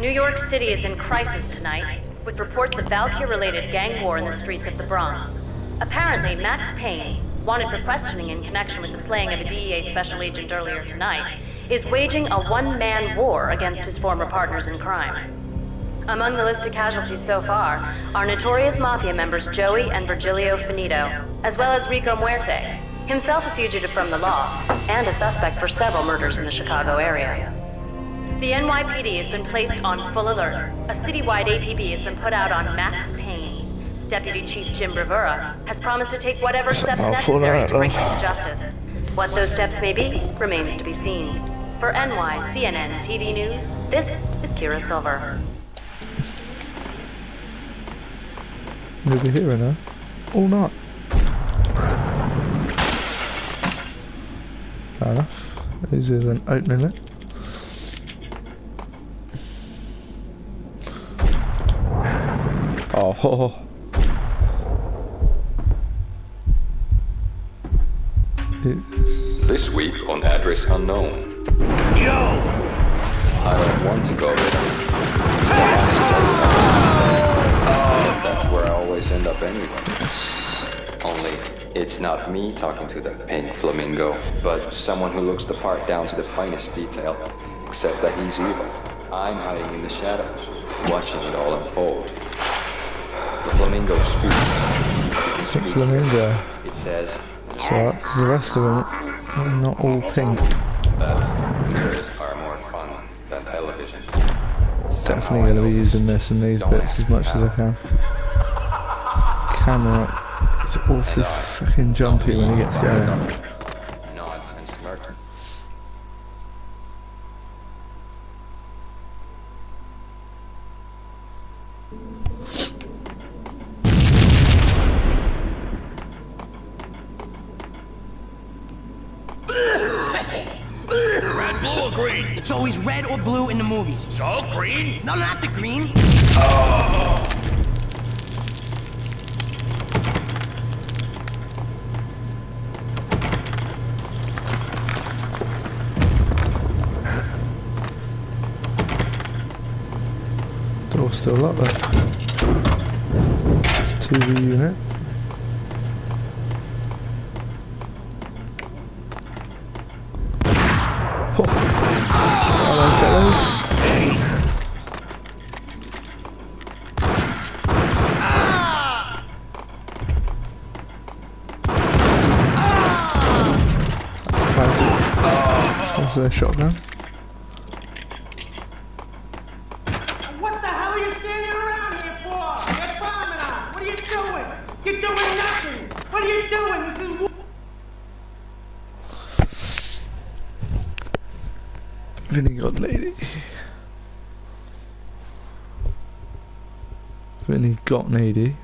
New York City is in crisis tonight, with reports of Valkyr-related gang war in the streets of the Bronx. Apparently, Max Payne, wanted for questioning in connection with the slaying of a DEA special agent earlier tonight, is waging a one-man war against his former partners in crime. Among the list of casualties so far are notorious mafia members Joey and Virgilio Finito, as well as Rico Muerte, himself a fugitive from the law, and a suspect for several murders in the Chicago area. The NYPD has been placed on full alert. A citywide APB has been put out on Max Payne. Deputy Chief Jim Rivera has promised to take whatever steps necessary to bring him to justice. What those steps may be remains to be seen. For NYCNN TV News, this is Kira Silver. You'll be hearing her all night. Fair enough. Easier than opening it. Oh, ho, ho. This week on Address Unknown. Yo! I don't want to go there. It's the last place that's where I always end up anyway. Only, it's not me talking to the pink flamingo, but someone who looks the part down to the finest detail, except that he's evil. I'm hiding in the shadows, watching it all unfold. The flamingo speaks. It can speak. Flamingo. It says... It's alright, because the rest of them are not all pink. Mirrors are more fun than television. Definitely going to be using this and these bits as much as I can. Camera is awfully fucking jumpy when he gets going. Nods and smirks. Red, blue, or green? It's always red or blue in the movies. So, green? No, not the green. Oh! Door's still locked there. TV unit. Hello, fellas. with their shotgun. What the hell are you standing around here for? You're bombing us. What are you doing? You're doing nothing. What are you doing? This is... Vinny got needy. Vinny got needy.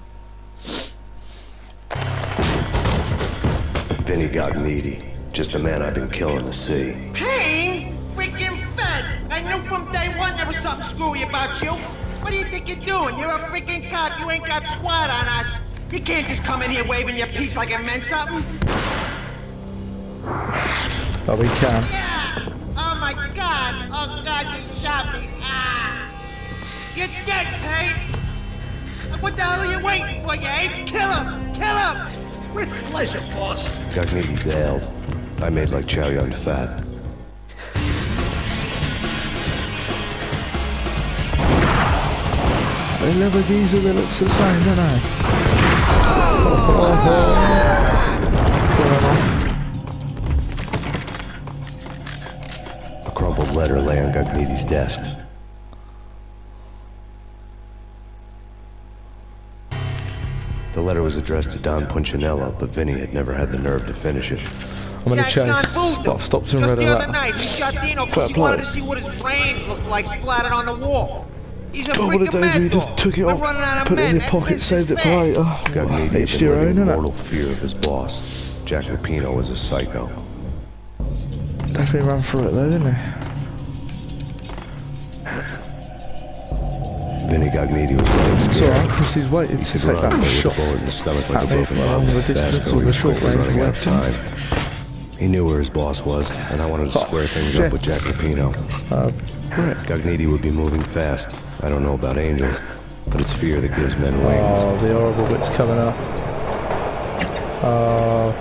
Vinny got needy. Just the man I've been killing to see. Payne? Freaking fed! I knew from day one there was something screwy about you. What do you think you're doing? You're a freaking cop. You ain't got squad on us. You can't just come in here waving your piece like it meant something. Oh, we can. Yeah! Oh my god! Oh god, you shot me! Ah! You're dead, Payne! What the hell are you waiting for, you apes? Kill him! Kill him! With pleasure, boss. Got needy bailed. I made like Chow Yun Fat. They love a geezer that looks the same, don't they? A crumpled letter lay on Gugneedy's desk. The letter was addressed to Don Punchinello, but Vinny had never had the nerve to finish it. I'm gonna chase. I've stopped him Just right the other away. night, he shot Dino because he wanted to see what his brains looked like splattered on the wall. He's a Couple of freaking days where you mad just dog. took it We're off, running out of put it in men, your pocket, and saved it this for is later. Gugneedy Each had to your been own, living in innit? mortal fear of his boss. Jack Lupino was a psycho. Definitely ran through it though, didn't he? Vinny Gugneedy was running It's scared. alright, because he's waited He to could take run, that but with a shot bullet in the stomach like a at me broken from a bottle longer of distance Tabasco. with He a was short quickly range running out of weapon. time. He knew where his boss was, and I wanted to square things up with Jack Lupino. Gugneedy would be moving fast. I don't know about angels, but it's fear that gives men wings. Oh, the horrible bit's coming up. Oh.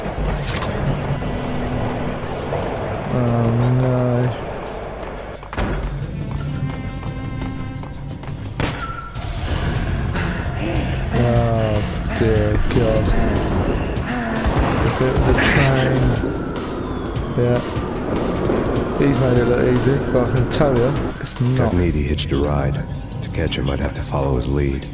Oh no. Oh dear God. A bit of the train. Yeah. He's made it look easy, but I can tell you, it's not. Gugneedy hitched a ride. To catch him, I'd have to follow his lead.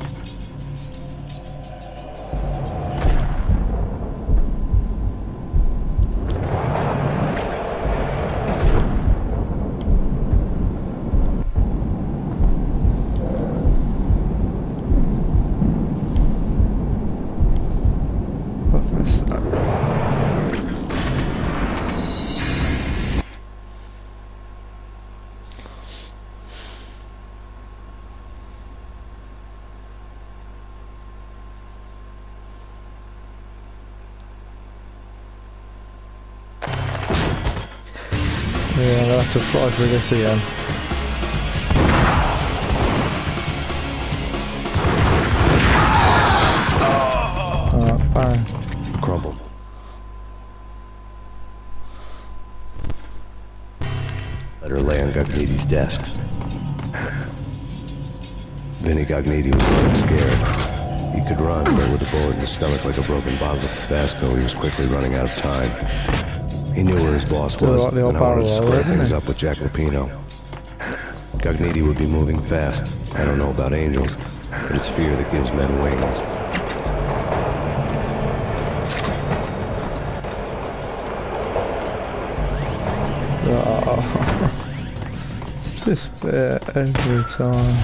Yeah, I'll have to fly through this again. Bang. Crumpled. Letter lay on Gugneedy's desk. Vinny Gugneedy was running scared. He could run, but with a bullet in his stomach like a broken bottle of Tabasco, he was quickly running out of time. He knew where his boss was, Like the and old I wanted to barrel square isn't things it? up with Jack Lupino. Gugneedy would be moving fast. I don't know about angels, but it's fear that gives men wings. Oh. This bit every time.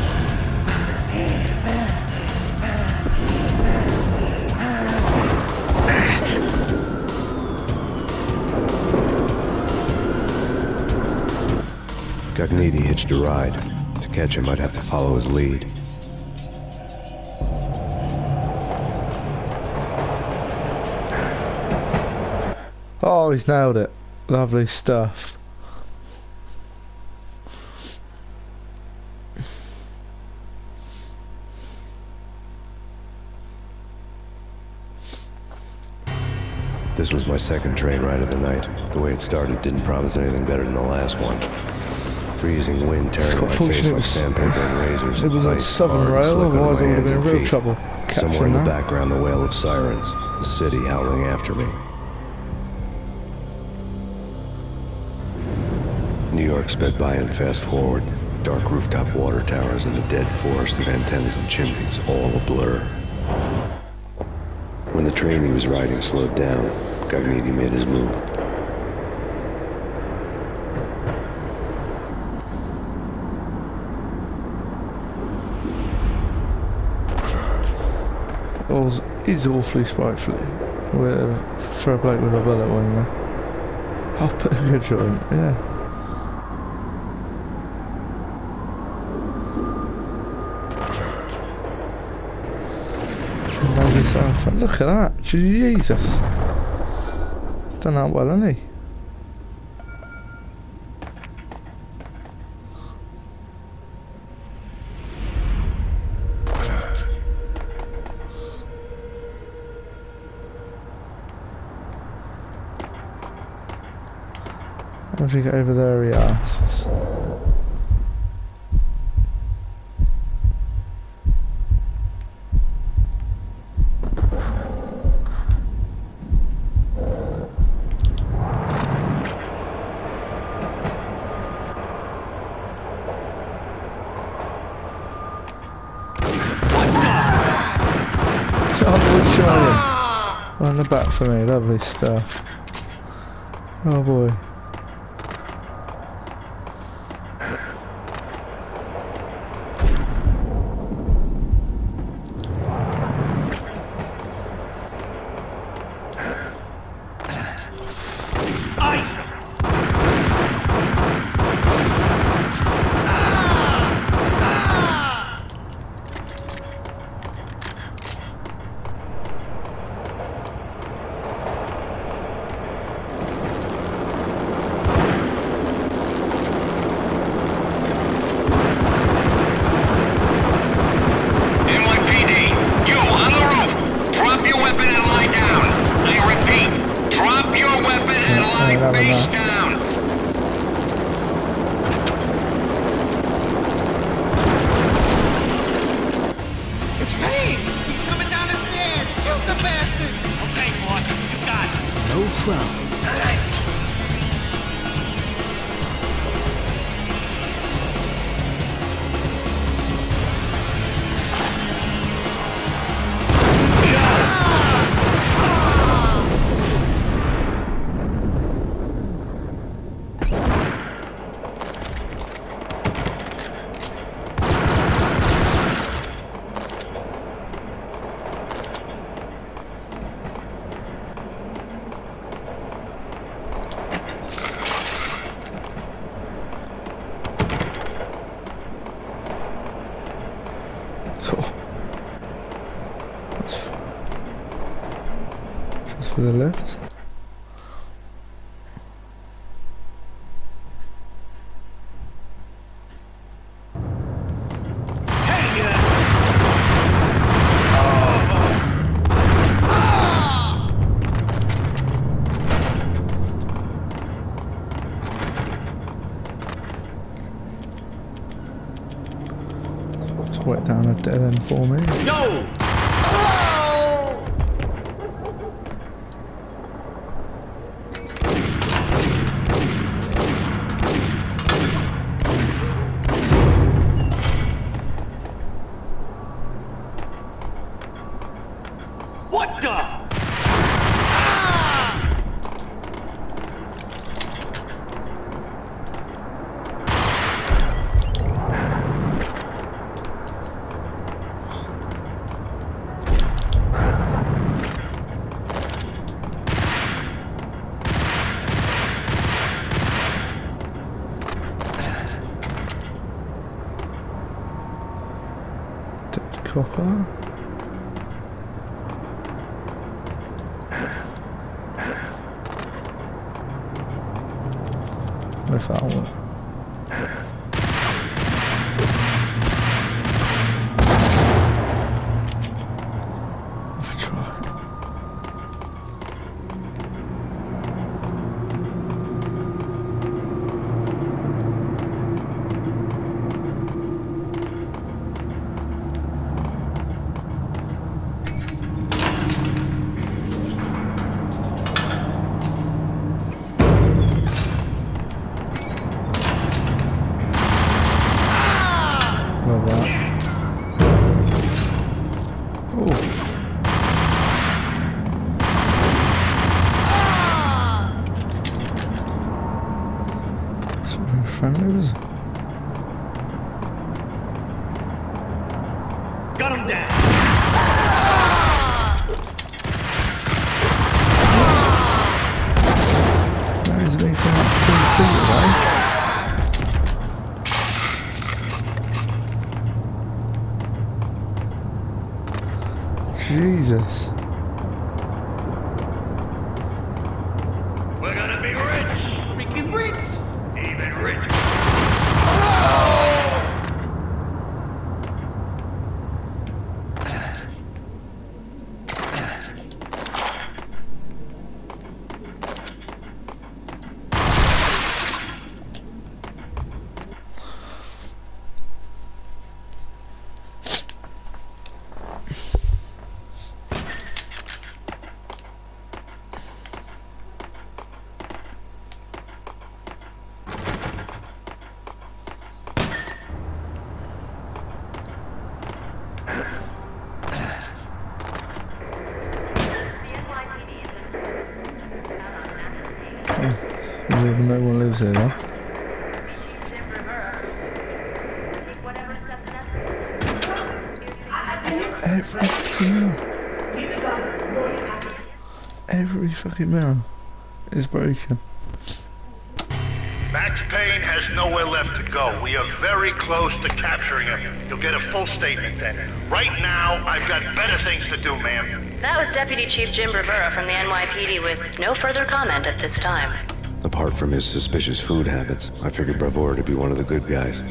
Gugneedy hitched a ride. To catch him, I'd have to follow his lead. Oh, he's nailed it. Lovely stuff. This was my second train ride of the night. The way it started didn't promise anything better than the last one. Freezing wind tearing at my face like sandpaper and razors. It was a Ice southern hard and rail, slick under otherwise my I would have hands been in and real feet. trouble. Somewhere in the Capturing that. background, the wail of sirens. The city howling after me. New York sped by and fast forward. Dark rooftop water towers and the dead forest of antennas and chimneys, all a blur. When the train he was riding slowed down, Cogniti made his move. He's awfully spiteful. For a bloke with a bullet wound there. I'll put a good joint, yeah. Look at that, Jesus. Done that well, hasn't he? How do we get over there, he asks. On the back for me, lovely stuff. Oh boy. It's Payne! He's coming down the stairs! Shoot the bastard! Okay, boss, you got it. No trouble. To the left. It's wet down a dead end for me. No! What the? Dead copper. I found one. Let's try. friendly, was it? Got him down. There isn't anything like 3 feet away. Jesus. We're gonna be rich. Freaking rich. Even rich. No one lives here, though. Every fucking mirror is broken. Max Payne has nowhere left to go. We are very close to capturing him. You'll get a full statement then. Right now, I've got better things to do, ma'am. That was Deputy Chief Jim Rivera from the NYPD with no further comment at this time. Apart from his suspicious food habits, I figured Bravura to be one of the good guys.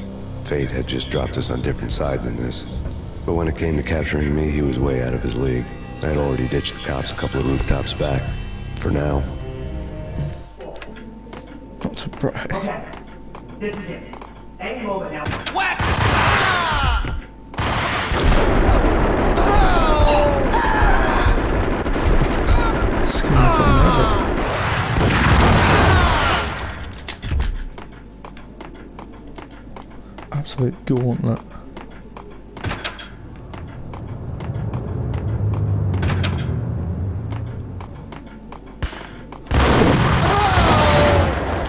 Fate had just dropped us on different sides in this. But when it came to capturing me, he was way out of his league. I had already ditched the cops a couple of rooftops back. For now. Not to brag. Okay. This is it. Any moment now. What? Absolute gauntlet.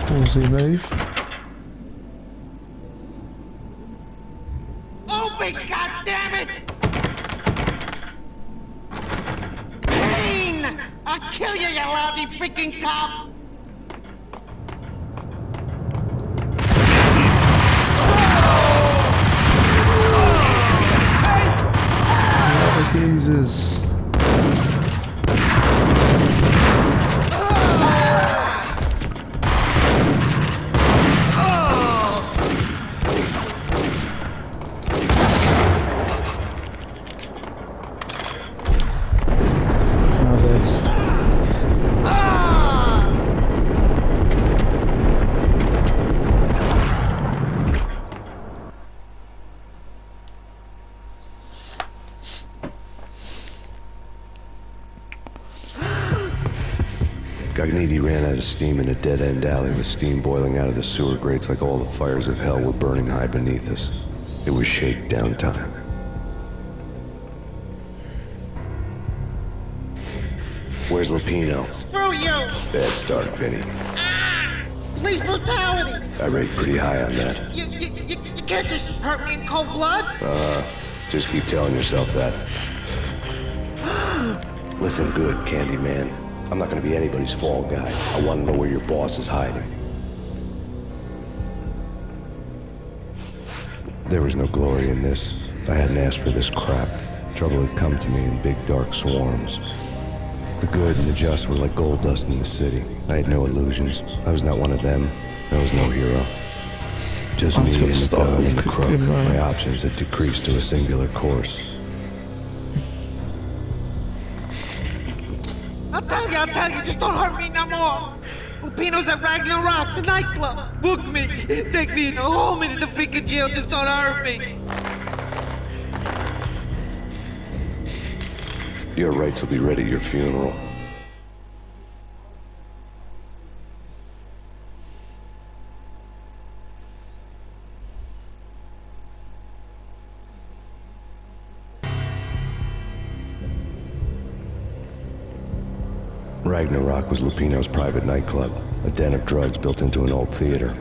Ballsy move. Open, goddammit! Payne! I'll kill you, you lousy freaking cop! Jesus. Gagniti ran out of steam in a dead-end alley with steam boiling out of the sewer grates like all the fires of hell were burning high beneath us. It was shakedown time. Where's Lupino? Screw you! Bad start, Vinny. Police brutality! I rate pretty high on that. You can't just hurt me in cold blood! Just keep telling yourself that. Listen good, Candyman. I'm not gonna be anybody's fall guy. I want to know where your boss is hiding. There was no glory in this. I hadn't asked for this crap. Trouble had come to me in big dark swarms. The good and the just were like gold dust in the city. I had no illusions. I was not one of them. I was no hero. Just me and the gun and the crook. My options had decreased to a singular course. I'll tell you, just don't hurt me no more. Lupino's at Ragnarok, the nightclub. Book me, take me in the home into the freaking jail, just don't hurt me. Your rights will be ready at your funeral. Ragnarok was Lupino's private nightclub, a den of drugs built into an old theater.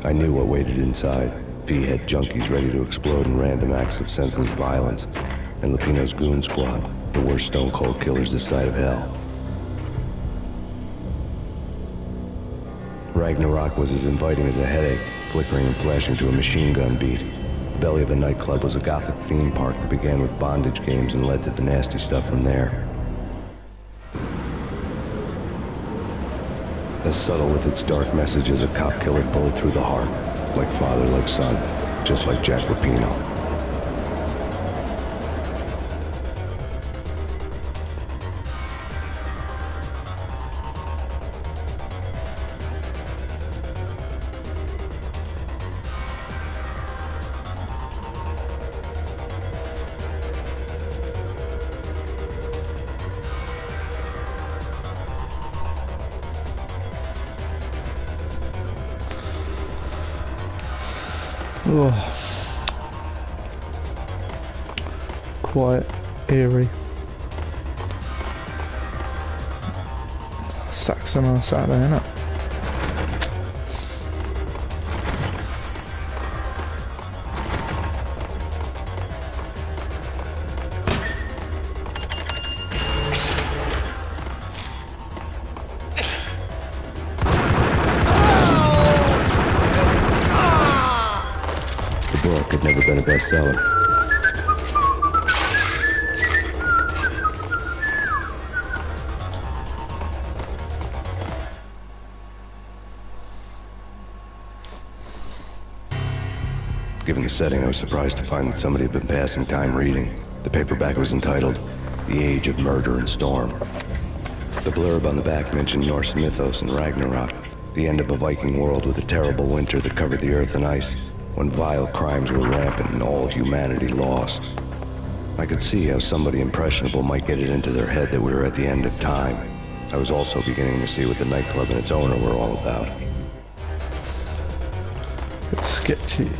I knew what waited inside. V-head junkies ready to explode in random acts of senseless violence. And Lupino's goon squad, the worst stone-cold killers this side of hell. Ragnarok was as inviting as a headache, flickering and flashing to a machine gun beat. The belly of the nightclub was a gothic theme park that began with bondage games and led to the nasty stuff from there. As subtle with its dark message as a cop killer bullet through the heart. Like father, like son, just like Jack Lupino. Oh, quite eerie. Saxon on a Saturday, innit? Had never been a bestseller. Given the setting, I was surprised to find that somebody had been passing time reading. The paperback was entitled, The Age of Murder and Storm. The blurb on the back mentioned Norse mythos and Ragnarok, the end of a Viking world with a terrible winter that covered the earth in ice, when vile crimes were rampant and all humanity lost. I could see how somebody impressionable might get it into their head that we were at the end of time. I was also beginning to see what the nightclub and its owner were all about. It's sketchy.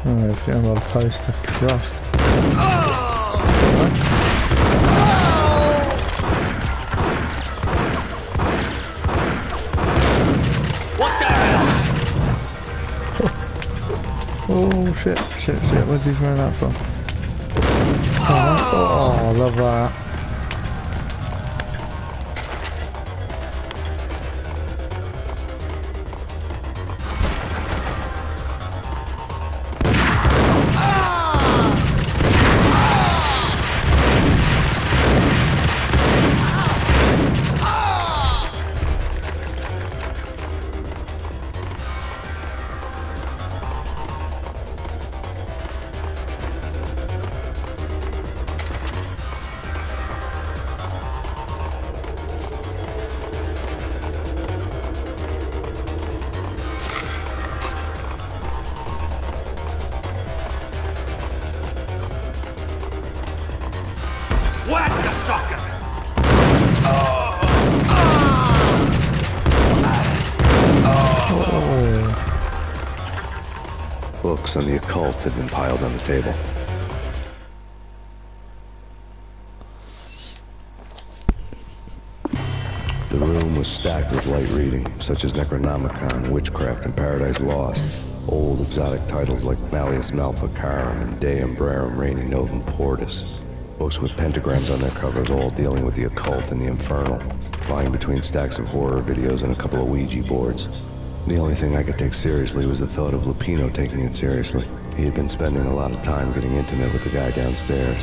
Oh, I've got a lot of poster crust. Oh shit, where's he throwing that from? Oh, I love that. Whack the sucker! Books on the occult had been piled on the table. The room was stacked with light reading, such as Necronomicon, Witchcraft, and Paradise Lost. Old exotic titles like Malleus Maleficarum and De Umbrarum Reini Novum Portis. Books with pentagrams on their covers, all dealing with the occult and the infernal, lying between stacks of horror videos and a couple of Ouija boards. The only thing I could take seriously was the thought of Lupino taking it seriously. He had been spending a lot of time getting intimate with the guy downstairs.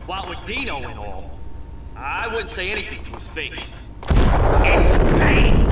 What with Dino and all, I wouldn't say anything to his face. It's Payne!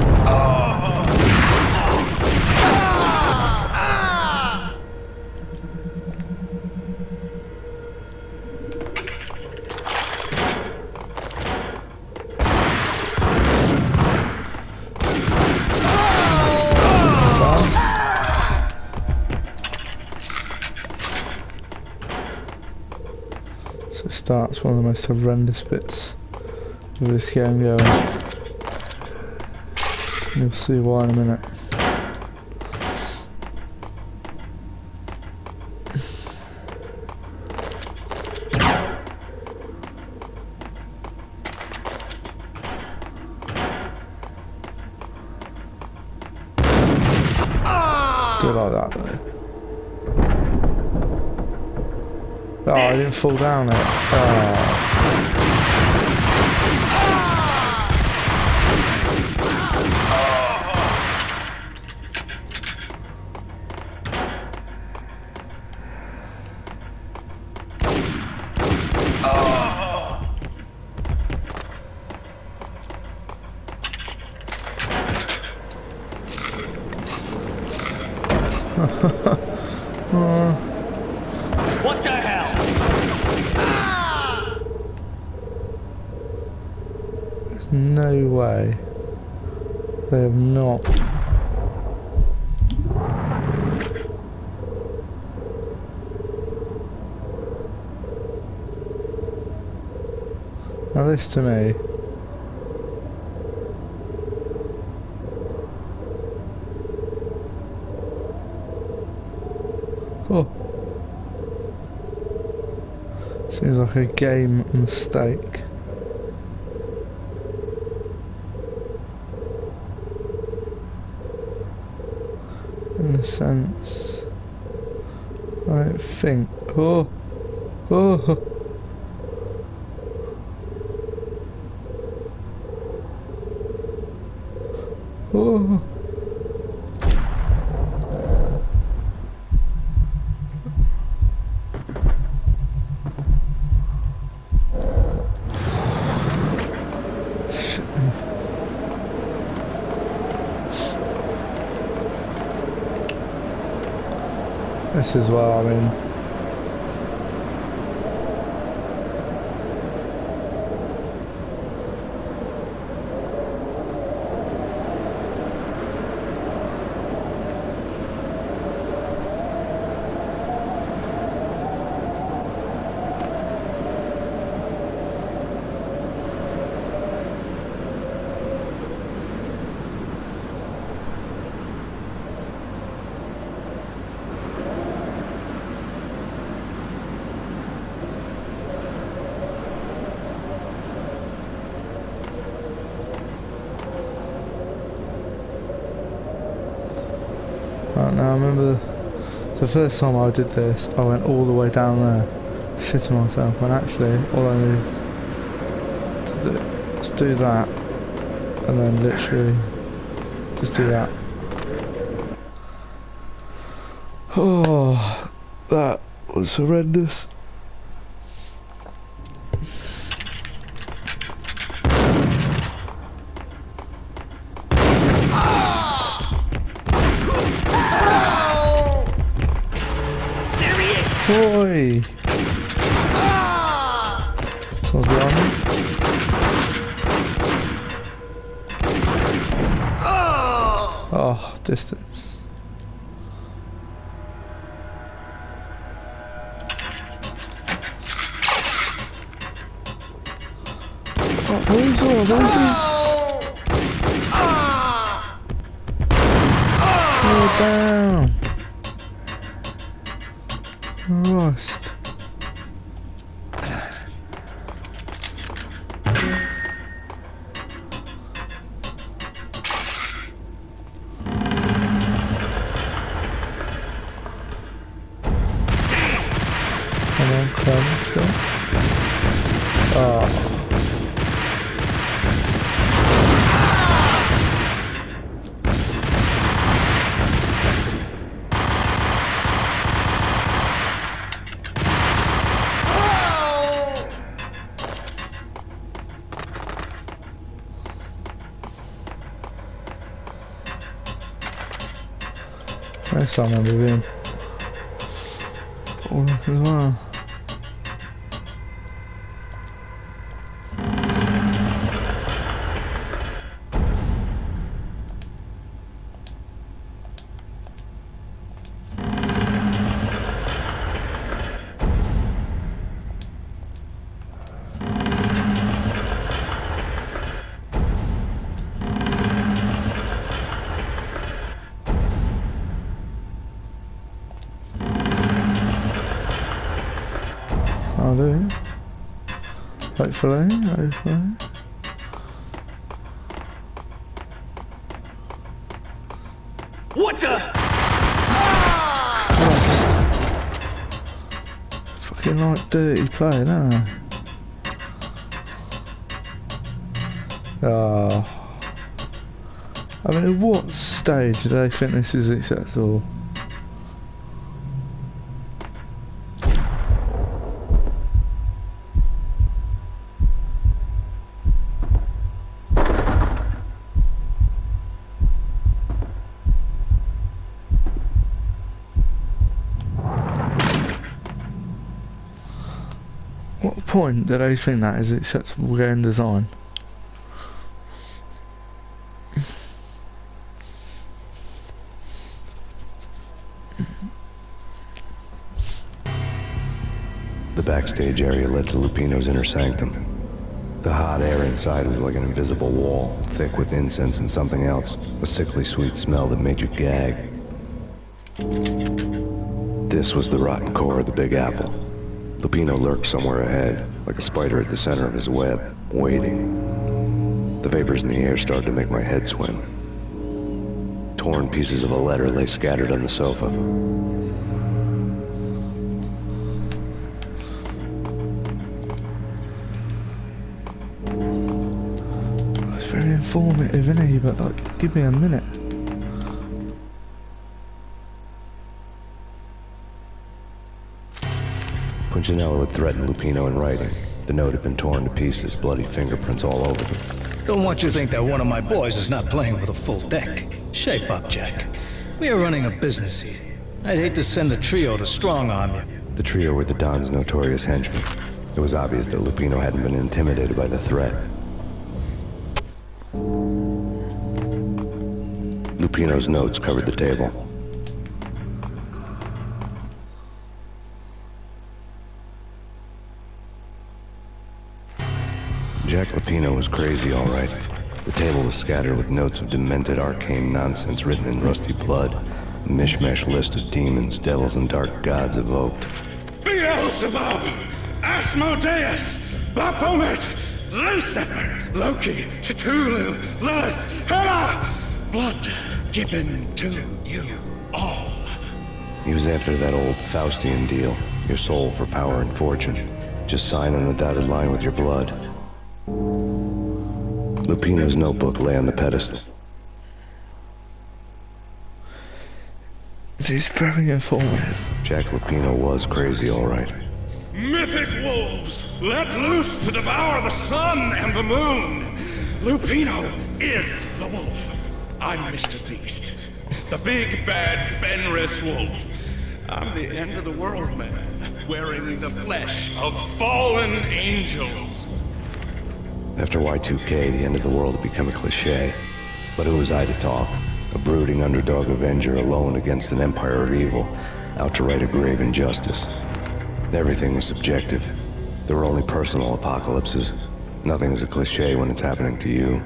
So it starts one of the most horrendous bits of this game going. You'll see why in a minute. Do like that though. Oh, I didn't fall down it. Oh. What the hell? There's no way. They have not. Now this to me. Oh. Seems like a game mistake. In a sense. I don't think. Oh. Oh. Oh. This is what I mean. Right, now I remember the first time I did this, I went all the way down there, shitting myself, when actually all I need to do is do that, and then literally just do that. Oh, that was horrendous. Boy! Someone's behind me. Oh, distance. Oh, where's all those? Oh, down. Rust. Come on, come. Oh. That's all I remember being. Oh, as well. I'll do. Hopefully. What the? Fucking like dirty play, don't I? Oh. I mean, at what stage do they think this is acceptable? What point do they think that is acceptable game design? The backstage area led to Lupino's inner sanctum. The hot air inside was like an invisible wall, thick with incense and something else, a sickly sweet smell that made you gag. This was the rotten core of the Big Apple. Lupino lurked somewhere ahead, like a spider at the center of his web, waiting. The vapors in the air started to make my head swim. Torn pieces of a letter lay scattered on the sofa. It's very informative, isn't he? But like, give me a minute. Punchinello had threatened Lupino in writing. The note had been torn to pieces, bloody fingerprints all over them. Don't want you to think that one of my boys is not playing with a full deck. Shape up, Jack. We are running a business here. I'd hate to send the trio to strong-arm you. The trio were the Don's notorious henchmen. It was obvious that Lupino hadn't been intimidated by the threat. Lupino's notes covered the table. Jack Lupino was crazy, all right. The table was scattered with notes of demented arcane nonsense written in rusty blood. A mishmash list of demons, devils, and dark gods evoked. Beelzebub, Asmodeus, Baphomet, Lucifer, Loki, Cthulhu, Lilith, Hela! Blood given to you all. He was after that old Faustian deal. Your soul for power and fortune. Just sign on the dotted line with your blood. Lupino's notebook lay on the pedestal. He's very informative. Jack Lupino was crazy, all right. Mythic wolves, let loose to devour the sun and the moon. Lupino is the wolf. I'm Mr. Beast, the big bad Fenris wolf. I'm the end of the world man, wearing the flesh of fallen angels. After Y2K, the end of the world had become a cliché. But who was I to talk? A brooding underdog avenger alone against an empire of evil, out to right a grave injustice. Everything was subjective. There were only personal apocalypses. Nothing is a cliché when it's happening to you.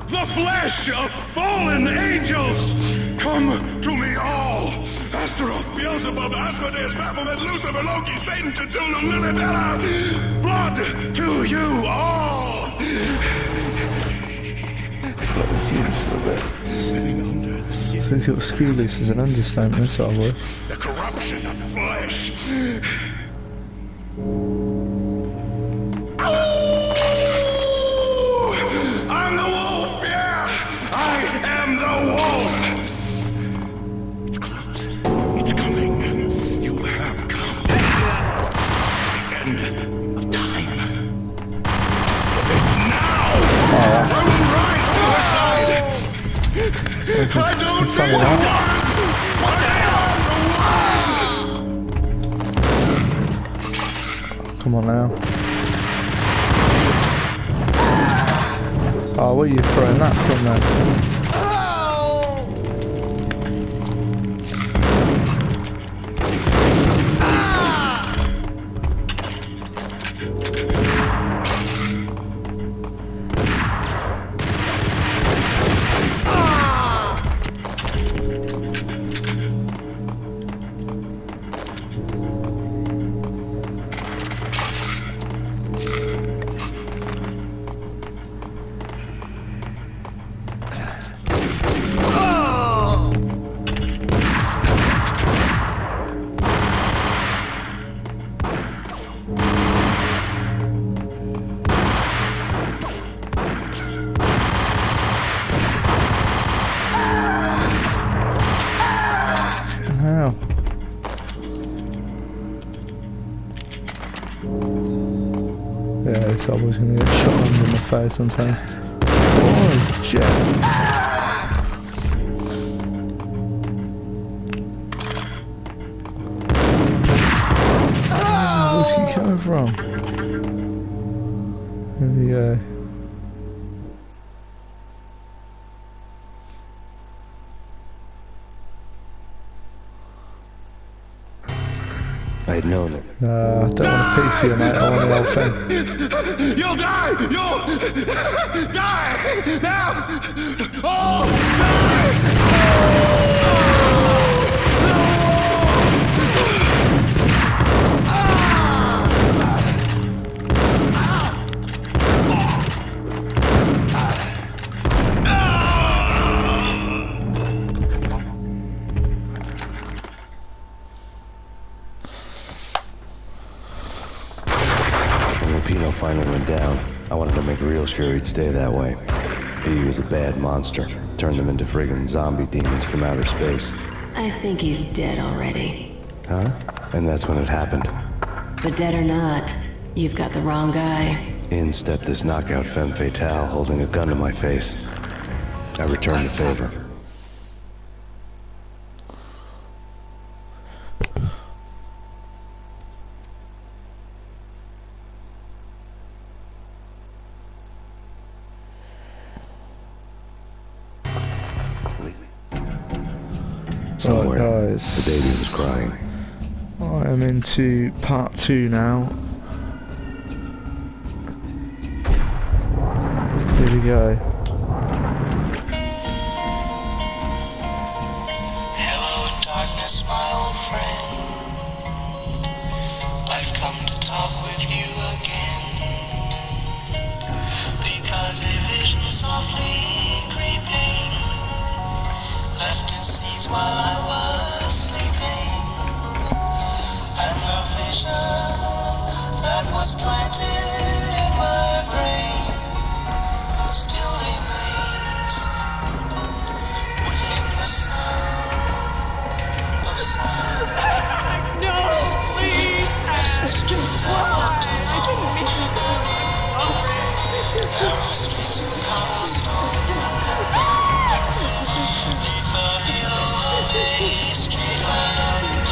The flesh of fallen angels! Come to me all! Astaroth, Beelzebub, Asmodeus, Baphomet, Lucifer, Loki, Satan, Cthulhu, Lilith, Hela! Blood to you all! Sitting under the sea. He's got screw loose as an understatement, that's our word. The corruption of flesh. I'm the wolf, yeah! I am the wolf! It's close. It's coming. You have come. The end of time. It's now! I will rise to her side! I don't think I Come on now. Oh, where are you throwing that from then? fire sometime. Oh, Jack. Where's he coming from? There we go. I had known it. No, I don't want a PC, mate. I want the whole thing. You'll die! You'll die! Now! Oh! Die! Pino finally went down. I wanted to make real sure he'd stay that way. He was a bad monster. Turned them into friggin' zombie demons from outer space. I think he's dead already. Huh? And that's when it happened. But dead or not, you've got the wrong guy. In stepped this knockout femme fatale holding a gun to my face. I returned the favor. Somewhere, right, guys. the baby was crying. I am into part 2 now. Here we go. Hello, darkness, my old friend. I've come to talk with you again. Because a vision softly creeping left its seeds while I was sleeping. And the vision that was planted in my brain still remains within the sound of silence. No, please! Why? I didn't mean to. Narrow streets of cobblestone, neath the halo of a street lamp,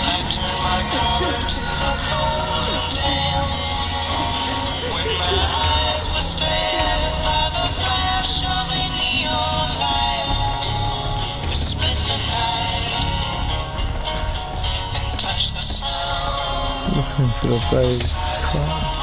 I turn my collar to the cold and damp. When my eyes were stared by the flash of a neon light, we split the night and touched the sound. Looking for the baby crying.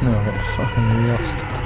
No, I got fucking lost.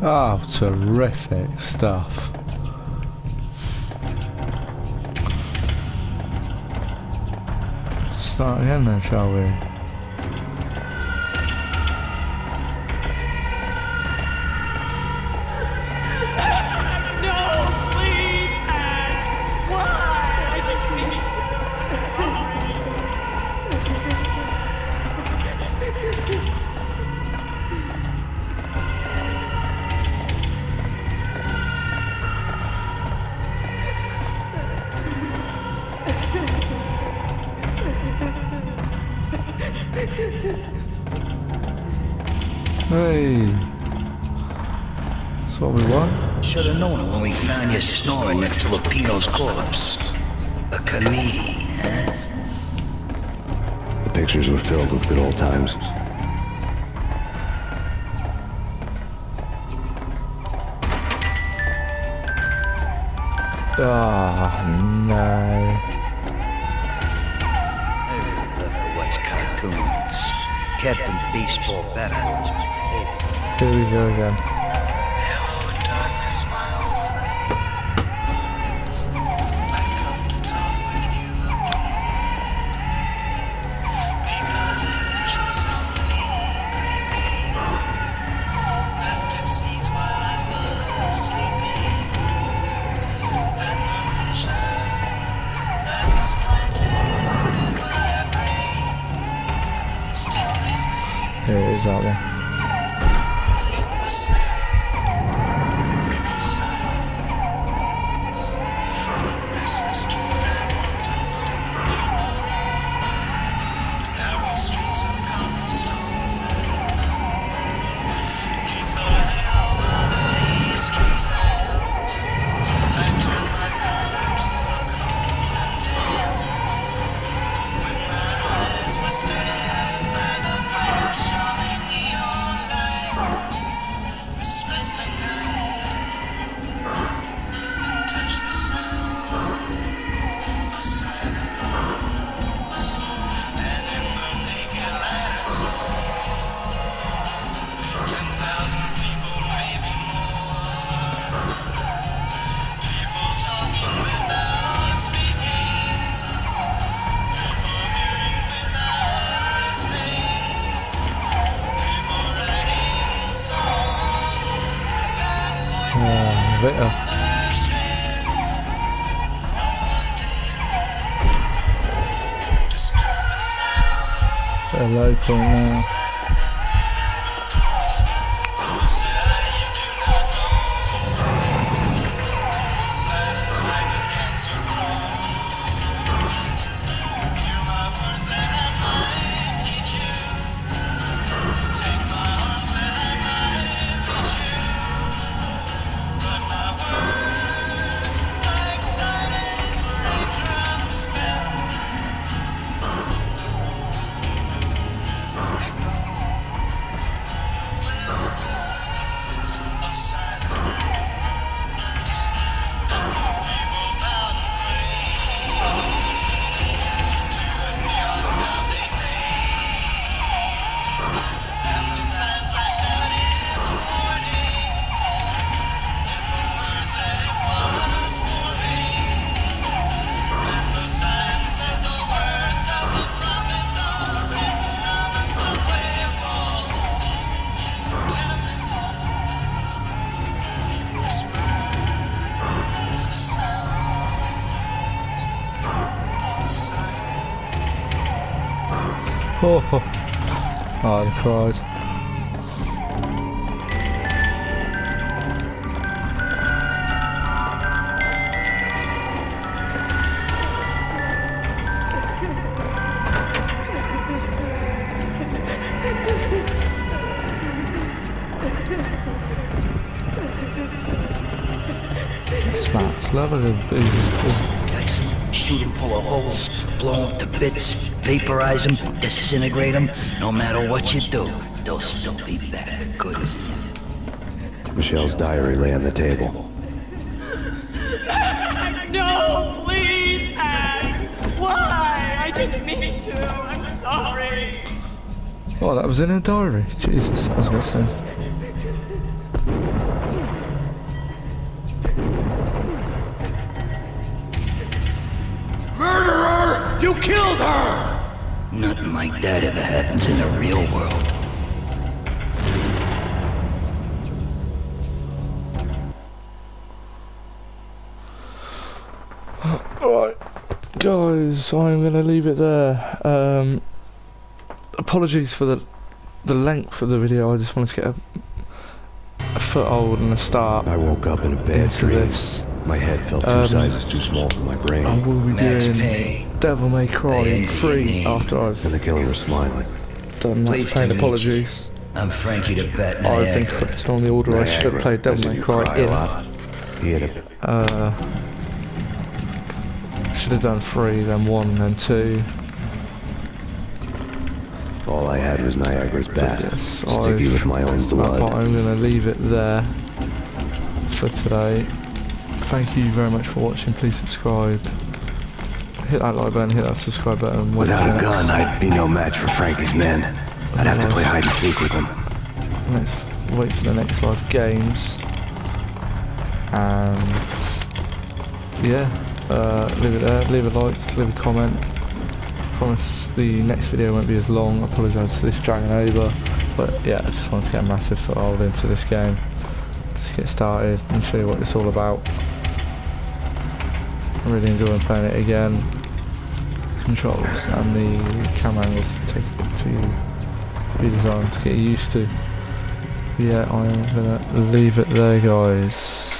Oh, terrific stuff. Start again then, shall we? Hey, that's what we want. Should have known it when we found you snoring next to Lupino's corpse. A comedian, huh? The pictures were filled with good old times. Oh, no. I really love the West cartoons. Captain Baseball Bat Boy was my favorite. Here we go again. Here it is out there. Bit of low point now. Oh, I cried. Smash, love a good booze. Guys, shoot him full of holes, blow him to bits, vaporize him, disintegrate him. No matter what you do, they'll still be back, good as new. Michelle's diary lay on the table. No, please, act! Why? I didn't mean to. I'm sorry. Oh, that was in her diary. Jesus, that was a bit sensitive. Murderer! You killed her! Nothing like that ever happens in the real world. Alright, guys, I'm going to leave it there. Apologies for the length of the video. I just wanted to get a foothold and a start. I woke up in a bad dream. My head felt 2 sizes too small for my brain. I will be doing Devil May Cry 3 after I've... And the killer was smiling. Done Max Payne. Apologies. I'm Frankie the Bat I've been corrected on the order. I should have played Devil May Cry in. He had a... should have done 3, then 1, then 2. All I had was Niagara's bat. Yes, sticky with my own blood. I'm going to leave it there for today. Thank you very much for watching. Please subscribe. Hit that like button, hit that subscribe button. Without a gun, I'd be no match for Frankie's men. I'd have to play hide and seek with them. Let's wait for the next live games. And yeah, leave it there. Leave a like, leave a comment. Promise the next video won't be as long. I apologise for this dragging over, but yeah, I just wanted to get a massive foothold into this game. Just get started and show you what it's all about. I'm really enjoying playing it again. Controls and the camera angles take a bit to be designed to get used to. But yeah, I'm gonna leave it there, guys.